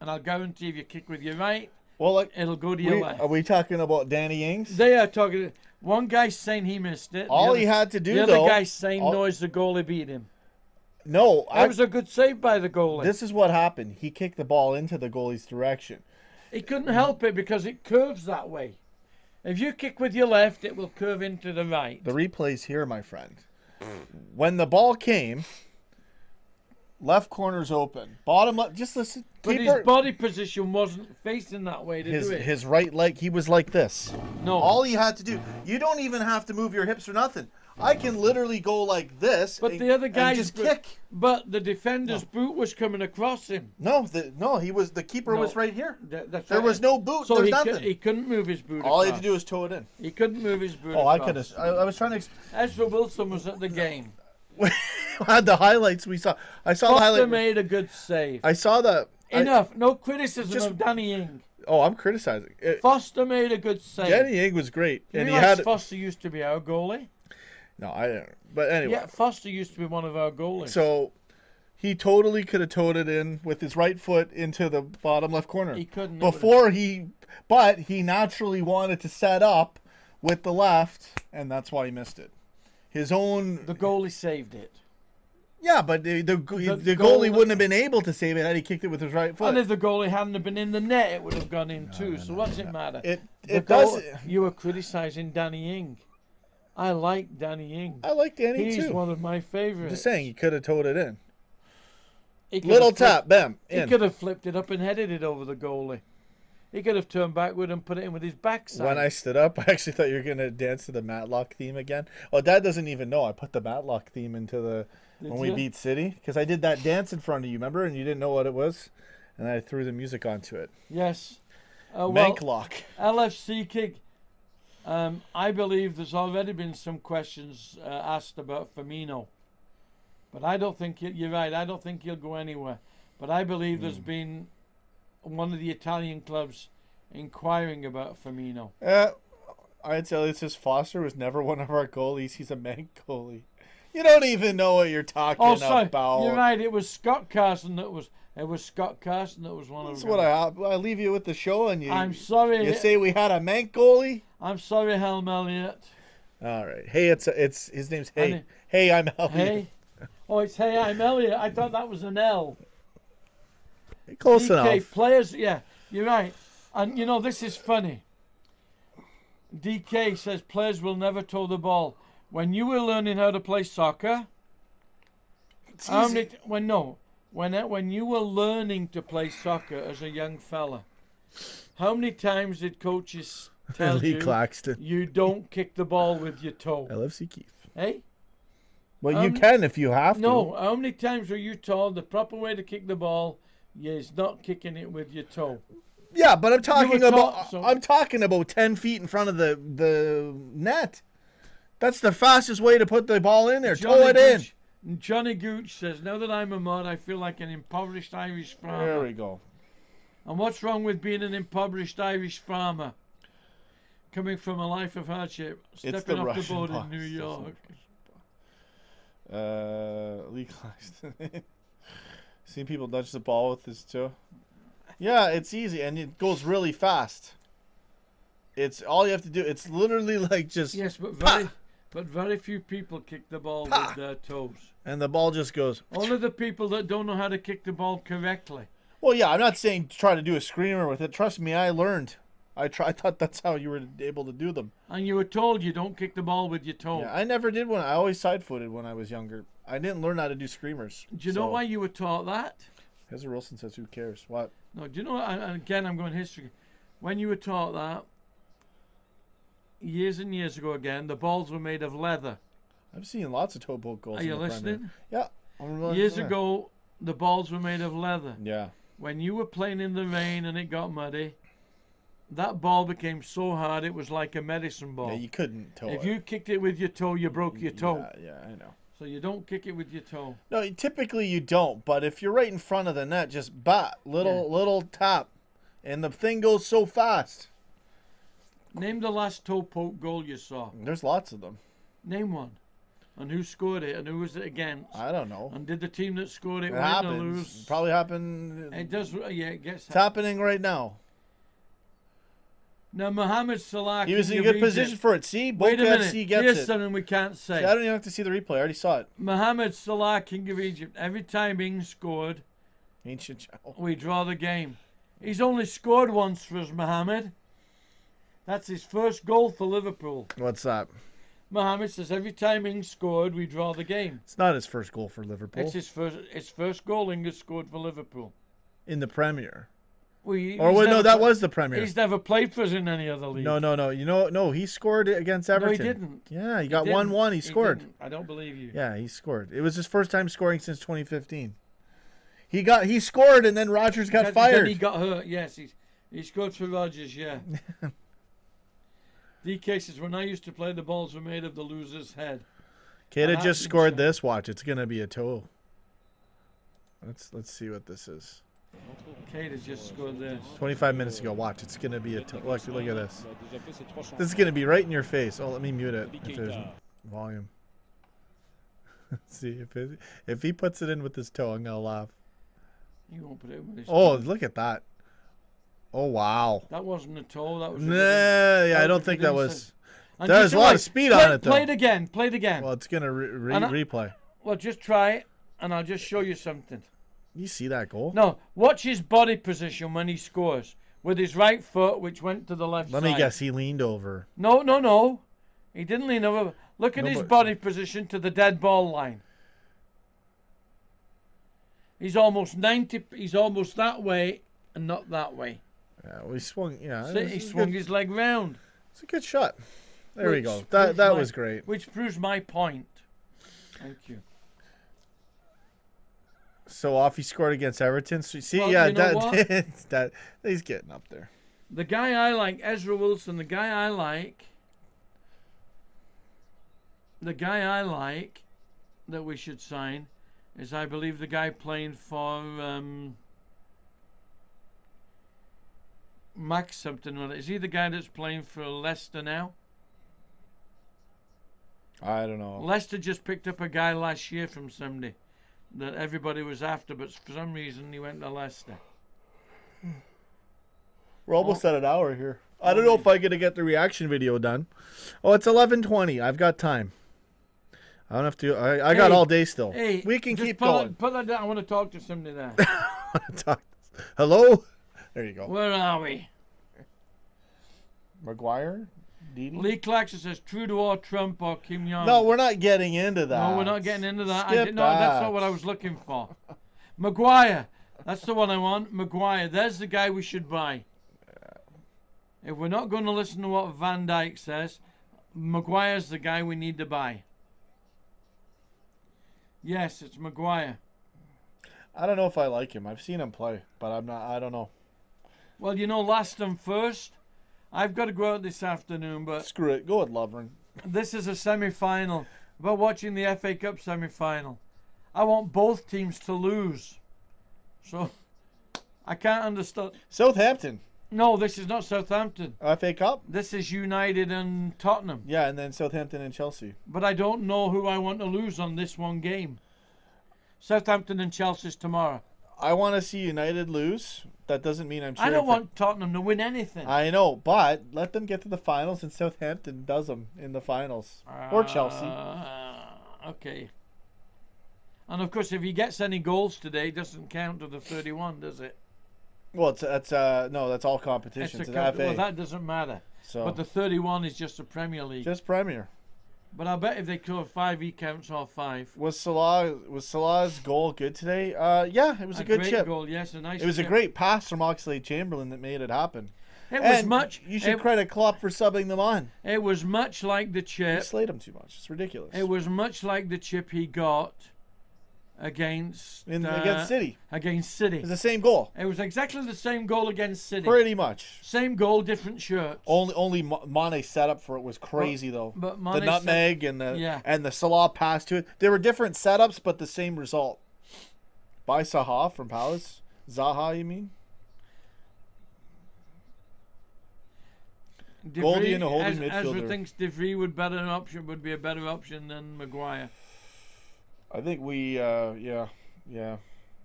And I'll guarantee if you kick with your right, it'll go to your left. Are we talking about Danny Ings? They are talking. One guy's saying he missed it. All he had to do, the other guy's saying no, it's the goalie beat him. No, that was a good save by the goalie. This is what happened. He kicked the ball into the goalie's direction. He couldn't help it because it curves that way. If you kick with your left, it will curve into the right. The replay's here, my friend. When the ball came, left corner's open. Bottom left, just listen. But his body position wasn't facing that way to do it. His right leg, he was like this. No. All he had to do, you don't even have to move your hips or nothing. I can literally go like this, but the other guy just kick. But the defender's boot was coming across him. No, the keeper was right here. There was no boot. So There's nothing. He couldn't move his boot. All he had to do was toe it in. He couldn't move his boot. Oh, I could have. I was trying to. Ezra Wilson was at the game. Had the highlights we saw. I saw the highlight. Foster made a good save. I saw the. Enough. No criticism of Danny Ing. Oh, I'm criticizing. Foster made a good save. Danny Ing was great, and he had. Foster used to be our goalie. No, I don't. But anyway. Yeah, Foster used to be one of our goalies. So he totally could have towed it in with his right foot into the bottom left corner. He couldn't. But he naturally wanted to set up with the left, and that's why he missed it. The goalie saved it. Yeah, but the goalie wouldn't have been able to save it had he kicked it with his right foot. And if the goalie hadn't have been in the net, it would have gone in too. So what's it matter? You were criticizing Danny Ing. I like Danny Ing. I like Danny too. He's one of my favorites. I'm just saying, he could have towed it in. Little tap, bam, in. He could have flipped it up and headed it over the goalie. He could have turned backward and put it in with his backside. When I stood up, I actually thought you were going to dance to the Matlock theme again. Oh, Dad doesn't even know. I put the Matlock theme into when we beat City. Because I did that dance in front of you, remember? And you didn't know what it was. And I threw the music onto it. Yes. Manklock. LFC kick. I believe there's already been some questions asked about Firmino. But I don't think you're right. I don't think he'll go anywhere. But I believe there's been one of the Italian clubs inquiring about Firmino. I'd tell you, this Foster was never one of our goalies. He's a Mank goalie. You don't even know what you're talking about. You're right. It was Scott Carson that was. It was Scott Carson that was one of them. That's what I leave you with the show, and I'm sorry. You say we had a Mank goalie. I'm sorry, Helm Elliott. All right. Hey, it's his name's Hey. Hey, I'm Elliott. Hey. Oh, it's Hey, I'm Elliott. I thought that was an L. Close DK, enough. Players, yeah, you're right. And you know this is funny. DK says players will never toe the ball. When you were learning how to play soccer, when you were learning to play soccer as a young fella, how many times did coaches tell you Claxton, you don't kick the ball with your toe? LFC Keith. Hey? Well, you can if you have to. No, how many times were you told the proper way to kick the ball is not kicking it with your toe? Yeah, but I'm talking about 10 feet in front of the net. That's the fastest way to put the ball in there. Toe it in. Johnny Gooch says, now that I'm a mod, I feel like an impoverished Irish farmer. There we go. And what's wrong with being an impoverished Irish farmer? Coming from a life of hardship, stepping off the boat in New York. Lee Claxton. Seen people nudge the ball with his toe. Yeah, it's easy, and it goes really fast. It's all you have to do. It's literally like just... Yes, but very few people kick the ball with their toes. And the ball just goes... Only the people that don't know how to kick the ball correctly. Well, yeah, I'm not saying try to do a screamer with it. Trust me, I learned. I thought that's how you were able to do them. And you were told you don't kick the ball with your toe. Yeah, I never did one. I always side-footed when I was younger. I didn't learn how to do screamers. Do you know why you were taught that? Ezra Wilson says, "Who cares?" What? No, do you know? And again, I'm going history. When you were taught that, years and years ago, again, the balls were made of leather. I've seen lots of toe poke goals. Are you listening? Yeah. Years ago, the balls were made of leather. Yeah. When you were playing in the rain and it got muddy, that ball became so hard it was like a medicine ball. Yeah, you couldn't toe If it. you kicked it with your toe, you broke your toe. Yeah, I know. So you don't kick it with your toe. No, typically you don't. But if you're right in front of the net, just little tap, and the thing goes so fast. Name the last toe poke goal you saw. There's lots of them. Name one. And who scored it, and who was it against? I don't know. And did the team that scored it It win happens. or lose? Probably happened. It does. Yeah, it gets. It's happening right now. Now Mohamed Salah. He was in good position for it. See, both Wait a minute. FC gets Here's it. something we can't say. See, I don't even have to see the replay. I already saw it. Mohamed Salah, King of Egypt. Every time Ing scored, Ancient child. we draw the game. He's only scored once for us, Mohamed. That's his first goal for Liverpool. What's that? Mohamed says every time Ing scored, we draw the game. It's not his first goal for Liverpool. It's his first goal Ing has scored for Liverpool. In the Premier. No, that was the Premier. He's never played for us in any other league. No. No, he scored against Everton. No, he didn't. Yeah, he got 1-1. He scored. I don't believe you. Yeah, he scored. It was his first time scoring since 2015. He scored, and then Rodgers got fired. Then he got hurt. Yes, he scored for Rodgers. Yeah. DK says, when I used to play, the balls were made of the loser's head. Kata just scored this. Watch, it's gonna be a toe. Let's see what this is. Kate has just scored this. 25 minutes ago. Watch, it's gonna be a toe. Look at this. This is gonna be right in your face. Oh, let me mute it. If there's volume. See if he puts it in with his toe, I'm gonna laugh. He won't put it in with his Oh, toe. look at that. Oh wow. That wasn't a toe. That was. Yeah, I don't think that was. There's a lot of speed on it, though. Play it again. Play it again. Well, it's gonna replay. Well, just try it, and I'll just show you something. You see that goal? No, watch his body position when he scores with his right foot, which went to the left side. Let me guess. He leaned over. No. He didn't lean over. Look at his body position to the dead ball line. He's almost 90. He's almost that way and not that way. Yeah, well, he swung. Yeah, See, he swung his leg round. It's a good shot. There we go. That was great. Which proves my point. Thank you. So off he scored against Everton. So, see, Well, yeah, you know that he's getting up there. The guy I like, Ezra Wilson. The guy I like that we should sign is, I believe, the guy playing for Max something. Is he the guy that's playing for Leicester now? I don't know. Leicester just picked up a guy last year from somebody that everybody was after, but for some reason he went to Leicester. We're almost at an hour here. I don't know if I'm going to get the reaction video done. Oh, it's 11:20. I've got time. I don't have to. I got all day still. Hey, we can keep going. going. Put that down. I want to talk to somebody there. Hello? There you go. Where are we? Maguire? Didi? Lee Claxton says Trudeau or Trump or Kim Jong. No, we're not getting into that. No, we're not getting into that. Skip No, that's not what I was looking for. Maguire. That's the one I want. Maguire. There's the guy we should buy. If we're not going to listen to what Van Dijk says, Maguire's the guy we need to buy. Yes, it's Maguire. I don't know if I like him. I've seen him play, but I don't know. Well, you know, last and first, I've got to go out this afternoon, but Screw it. Go with Lovren. this is a semi-final. About watching the FA Cup semi-final. I want both teams to lose. So, I can't understand. Southampton. No, this is not Southampton. FA Cup? This is United and Tottenham. Yeah, and then Southampton and Chelsea. But I don't know who I want to lose on this one game. Southampton and Chelsea's tomorrow. I want to see United lose. That doesn't mean I'm cheering I don't want Tottenham to win anything. I know, but let them get to the finals and Southampton does them in the finals. Or Chelsea. Okay. And of course, if he gets any goals today, it doesn't count to the 31, does it? Well, that's all competitions. It's FA. Well, that doesn't matter. So But the 31 is just the Premier League. just Premier. But I bet if they score 5, he counts all 5. Was Salah's goal good today? Yeah, it was a good great chip. Goal, yes, a nice. It was chip. a great pass from Oxlade-Chamberlain that made it happen. It was And much. You should credit Klopp for subbing them on. It was much like the He chip. slayed him too much. It's ridiculous. It was much like the chip he got against Against City. Against City. It's the same goal. It was exactly the same goal against City. Pretty much. Same goal, different shirts. Only Mane's setup for it was crazy though. But the nutmeg and the Salah pass to it. There were different setups, but the same result. By Zaha from Palace. Zaha, you mean? Goldie and a holding midfielder. Ezra thinks De Vrij would be a better option than Maguire. I think yeah.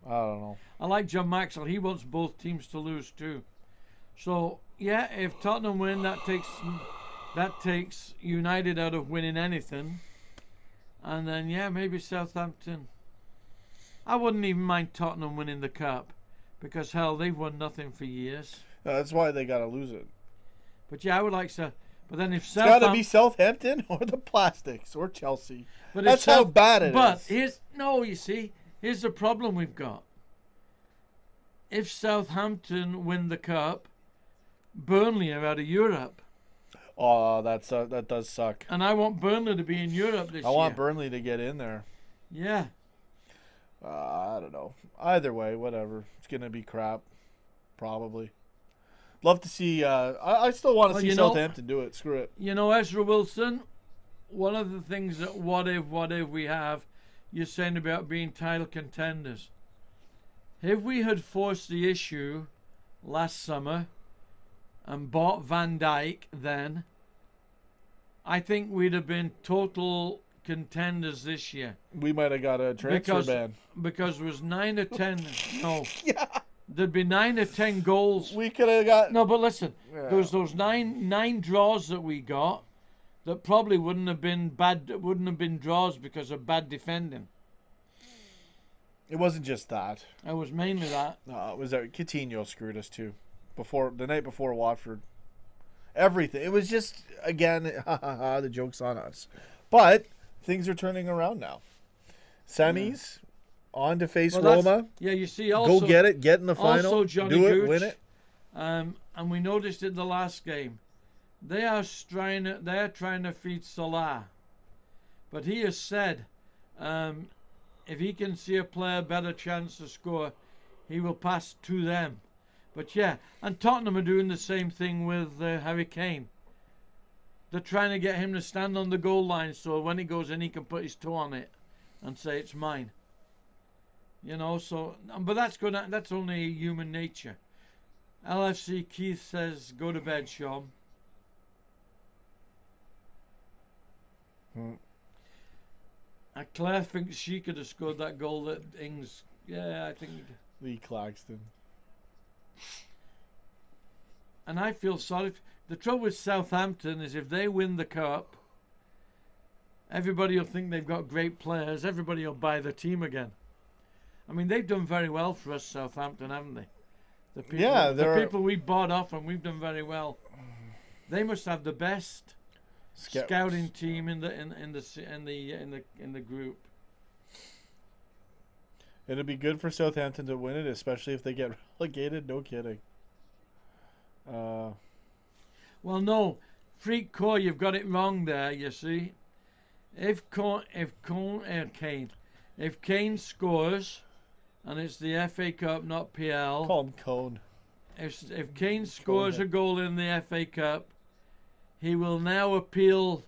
I don't know. I like John Maxwell. He wants both teams to lose too. So yeah, if Tottenham win, that takes United out of winning anything. And then yeah, maybe Southampton. I wouldn't even mind Tottenham winning the cup, because hell, they've won nothing for years. No, that's why they gotta lose it. But yeah, I would like to. But then if it's gotta be Southampton or the Plastics or Chelsea. But that's how bad it is. But here's the problem we've got. If Southampton win the cup, Burnley are out of Europe. Oh, that does suck. And I want Burnley to be in Europe this year. I want Burnley to get in there. Yeah. I don't know. Either way, whatever. It's gonna be crap, probably. Love to see. I still want to see Southampton do it. Screw it. You know, Ezra Wilson. One of the things that what if we have, you're saying about being title contenders. If we had forced the issue last summer and bought Van Dijk, then I think we'd have been total contenders this year. We might have got a transfer ban. Because it was 9 or 10. No. Yeah. There'd be 9 or 10 goals. We could have got. No, but listen. Yeah. There was those nine draws that we got that probably wouldn't have been draws because of bad defending. It wasn't just that. It was mainly that. No, it was that Coutinho screwed us too. The night before Watford. Everything. It was just, again, the joke's on us. But things are turning around now. Semis, on to face Roma. Yeah, you see also. Go get it, get in the final, also Johnny do it, Gooch, win it. And we noticed in the last game, they are trying to feed Salah. But he has said, if he can see a player better chance to score, he will pass to them. But yeah, and Tottenham are doing the same thing with Harry Kane. They're trying to get him to stand on the goal line so when he goes in, he can put his toe on it and say it's mine. You know, so but that's only human nature. LFC Keith says, "Go to bed, Sean." Claire thinks she could have scored that goal that Ings. Yeah, I think. Lee Claxton. And I feel sorry. The trouble with Southampton is if they win the cup, everybody will think they've got great players. Everybody will buy the team again. I mean, they've done very well for us, Southampton, haven't they? The people we bought off and we've done very well. They must have the best scouting team in the group. It'd be good for Southampton to win it, especially if they get relegated. No kidding. Well, no, Freak Core, you've got it wrong there. You see, if Kane scores, and it's the FA Cup, not PL. Call him Cone. If Kane scores a goal in the FA Cup, he will now appeal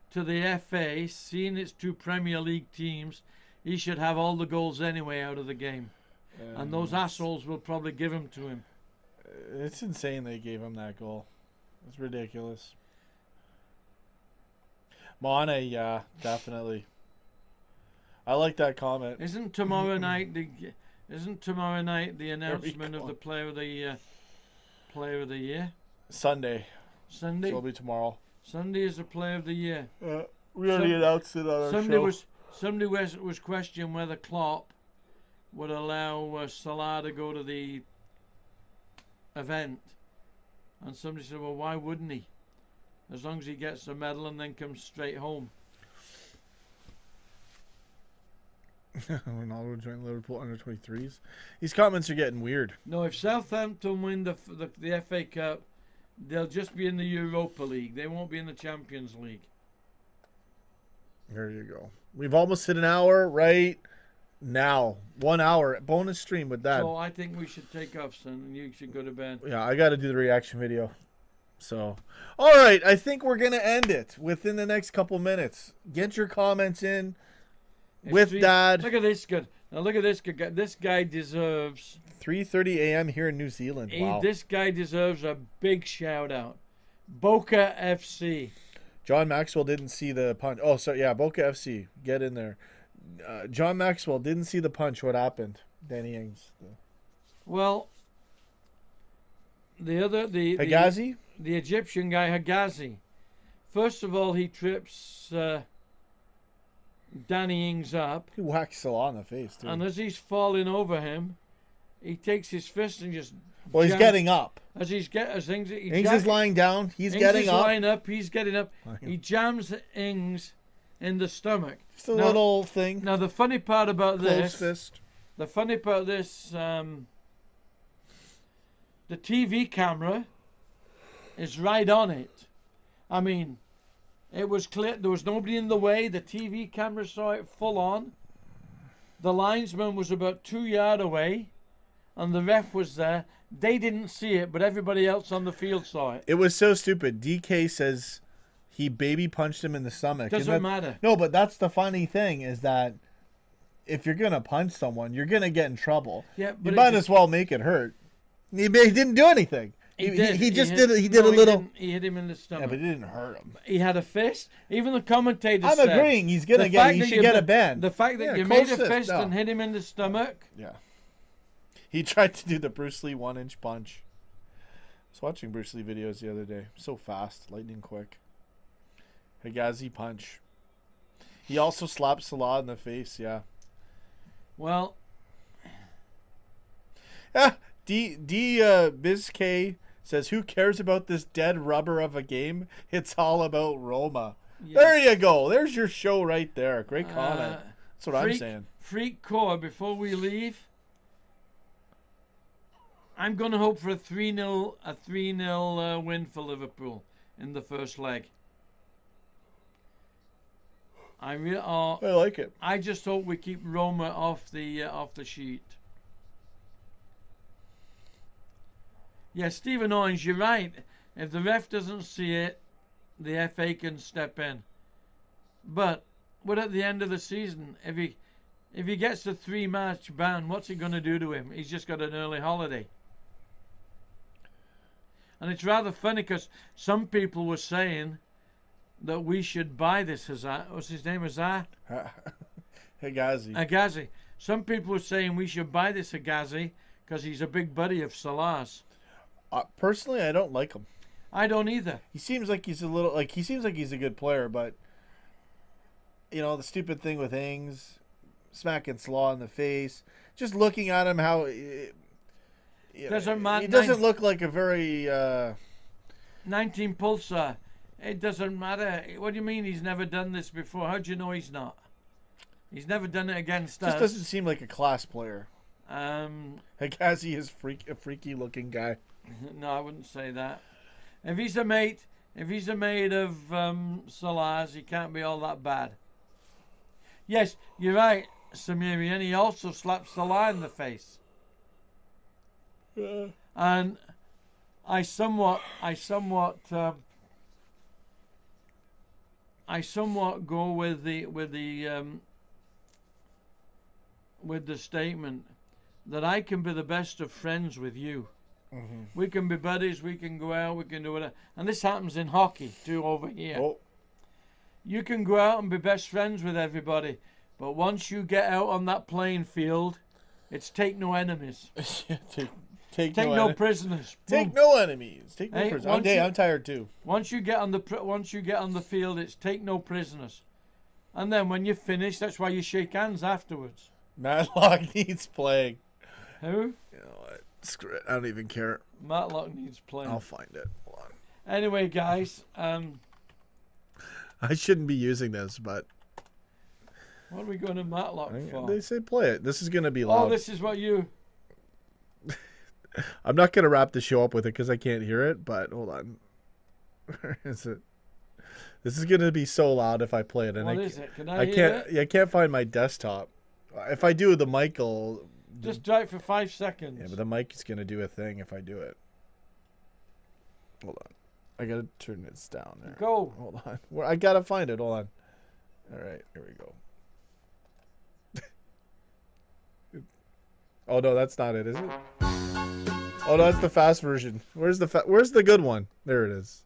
to the FA, seeing it's 2 Premier League teams. He should have all the goals anyway out of the game. And those assholes will probably give them to him. It's insane they gave him that goal. It's ridiculous. Mane, yeah, definitely. I like that comment. Isn't tomorrow night the announcement of the player of the year? Sunday. So Sunday. it'll be tomorrow. Sunday is the player of the year. We already announced it on our show. Somebody was questioning whether Klopp would allow Salah to go to the event. And somebody said, well, why wouldn't he? As long as he gets the medal and then comes straight home. Ronaldo joined Liverpool under 23s. These comments are getting weird. No, if Southampton win the FA Cup, they'll just be in the Europa League. They won't be in the Champions League. There you go. We've almost hit an hour right now. 1 hour. Bonus stream with that. So I think we should take off, son, and you should go to bed. Yeah, I got to do the reaction video. So, all right. I think we're going to end it within the next couple minutes. Get your comments in. With Dad. Look at this guy. Now look at this guy. This guy deserves 3:30 a.m. here in New Zealand. Wow. This guy deserves a big shout out. Boca FC. John Maxwell didn't see the punch. Oh, sorry. Yeah, Boca FC. Get in there. John Maxwell didn't see the punch. What happened? Danny Ings. Well, the Higazi? The Egyptian guy Higazi. First of all, he trips Danny Ings up. He whacks Salah in the face, too. And as he's falling over him, he takes his fist and just. Well, he's getting up. As Ings is lying down. He's getting up. Lying up. He's getting up. He jams Ings in the stomach. Just a little thing. Now the funny part about this. Fist. The funny part of this. The TV camera is right on it. I mean. It was clear. There was nobody in the way. The TV camera saw it full on. The linesman was about 2 yards away. And the ref was there. They didn't see it, but everybody else on the field saw it. It was so stupid. DK says he baby punched him in the stomach. Doesn't matter. No, but that's the funny thing is that if you're going to punch someone, you're going to get in trouble. Yeah, but you might as well make it hurt. He didn't do anything. He did a little. He hit him in the stomach. Yeah, but it didn't hurt him. He had a fist. Even the commentator said. I'm agreeing. He's gonna get. He should get a ban. The fact that you made a fist and hit him in the stomach. Yeah. He tried to do the Bruce Lee 1-inch punch. I was watching Bruce Lee videos the other day. So fast, lightning quick. Higazi punch. He also slapped Salah in the face. Yeah. Well. BizK says, who cares about this dead rubber of a game? It's all about Roma. Yes. There you go. There's your show right there. Great comment. That's what I'm saying. Freak Core, before we leave, I'm going to hope for a 3-0 win for Liverpool in the first leg. I like it. I just hope we keep Roma off the sheet. Yeah, Stephen Owens, you're right. If the ref doesn't see it, the FA can step in. But we're at the end of the season. If he gets a 3-match ban, what's it going to do to him? He's just got an early holiday. And it's rather funny because some people were saying that we should buy this Hazard. What's his name? Hazard? Higazi. Some people were saying we should buy this Higazi because he's a big buddy of Salah's. Personally, I don't like him. I don't either. He seems like he's a good player, but the stupid thing with Ings, smacking Salah in the face, just looking at him, how doesn't matter. He doesn't look like a very 19 pulsar. It doesn't matter. What do you mean he's never done this before? How do you know he's not? He's never done it against us. Just doesn't seem like a class player. Higazi is a freaky looking guy. No, I wouldn't say that. If he's a mate of Salah's, he can't be all that bad. Yes, you're right, Samiri, and he also slapped Salah in the face. Yeah. And I somewhat go with the statement that I can be the best of friends with you. Mm-hmm. We can be buddies, we can go out, we can do whatever. And this happens in hockey too over here. Oh. You can go out and be best friends with everybody, but once you get out on that playing field, it's take no enemies. take no prisoners. Take no enemies. Take no prisoners. I'm tired too. Once you get on the field, it's take no prisoners. And then when you finish, that's why you shake hands afterwards. Matlock needs playing. Who? You know what? Screw it. I don't even care. Matlock needs playing. I'll find it. Hold on. Anyway, guys, I shouldn't be using this, but what are we going to Matlock for? they say play it. This is going to be loud. Oh, this is what you... I'm not going to wrap the show up with it because I can't hear it, but hold on. Where is it? This is going to be so loud if I play it. And What is it? Can I hear it? I can't find my desktop. If I do the mic, Just try it for 5 seconds. Yeah, but the mic is going to do a thing if I do it. Hold on. I got to turn this down there. Go. Hold on. I got to find it. Hold on. All right. Here we go. Oh, no, that's not it, is it? Oh, no, that's the fast version. Where's the good one? There it is.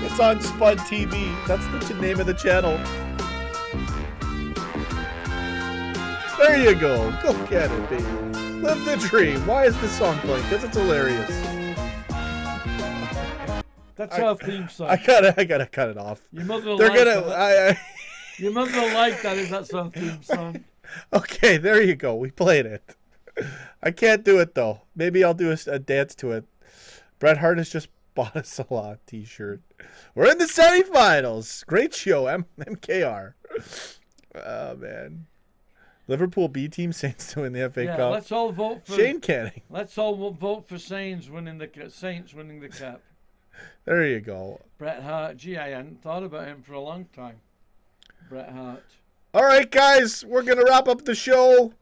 It's on Spud TV. That's the name of the channel. There you go. Go get it, baby. Live the dream. Why is this song playing? Because it's hilarious. That's our theme song. I gotta cut it off. Your mother They're like gonna. that. Your mother will like that if that's our theme song. Okay, there you go. We played it. I can't do it though. Maybe I'll do a dance to it. Bret Hart has just bought a Salah t-shirt. We're in the semifinals. Great show, MKR. Oh man. Liverpool B team, Saints to win the FA Cup. Let's all vote for Shane Canning. Let's all vote for Saints winning the cup. There you go. Bret Hart. Gee, I hadn't thought about him for a long time. Bret Hart. All right, guys, we're gonna wrap up the show.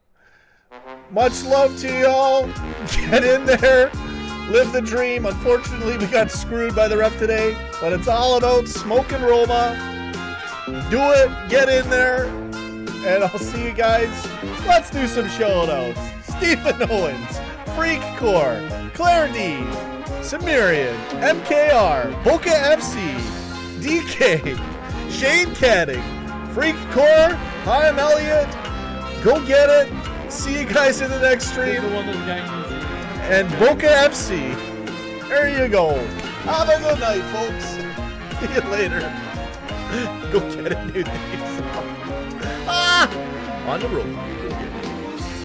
Much love to y'all. Get in there. Live the dream. Unfortunately, we got screwed by the ref today, but it's all about smoke and Roma. Do it. Get in there. And I'll see you guys. Let's do some shout-outs. Stephen Owens, Freak Core, Claire D, Samirian, MKR, Boca FC, DK, Shane Canning, Freak Core, hi, I'm Elliot. Go get it. See you guys in the next stream. And Boca FC. There you go. Have a good night, folks. See you later. Go get a new theme song. On the road.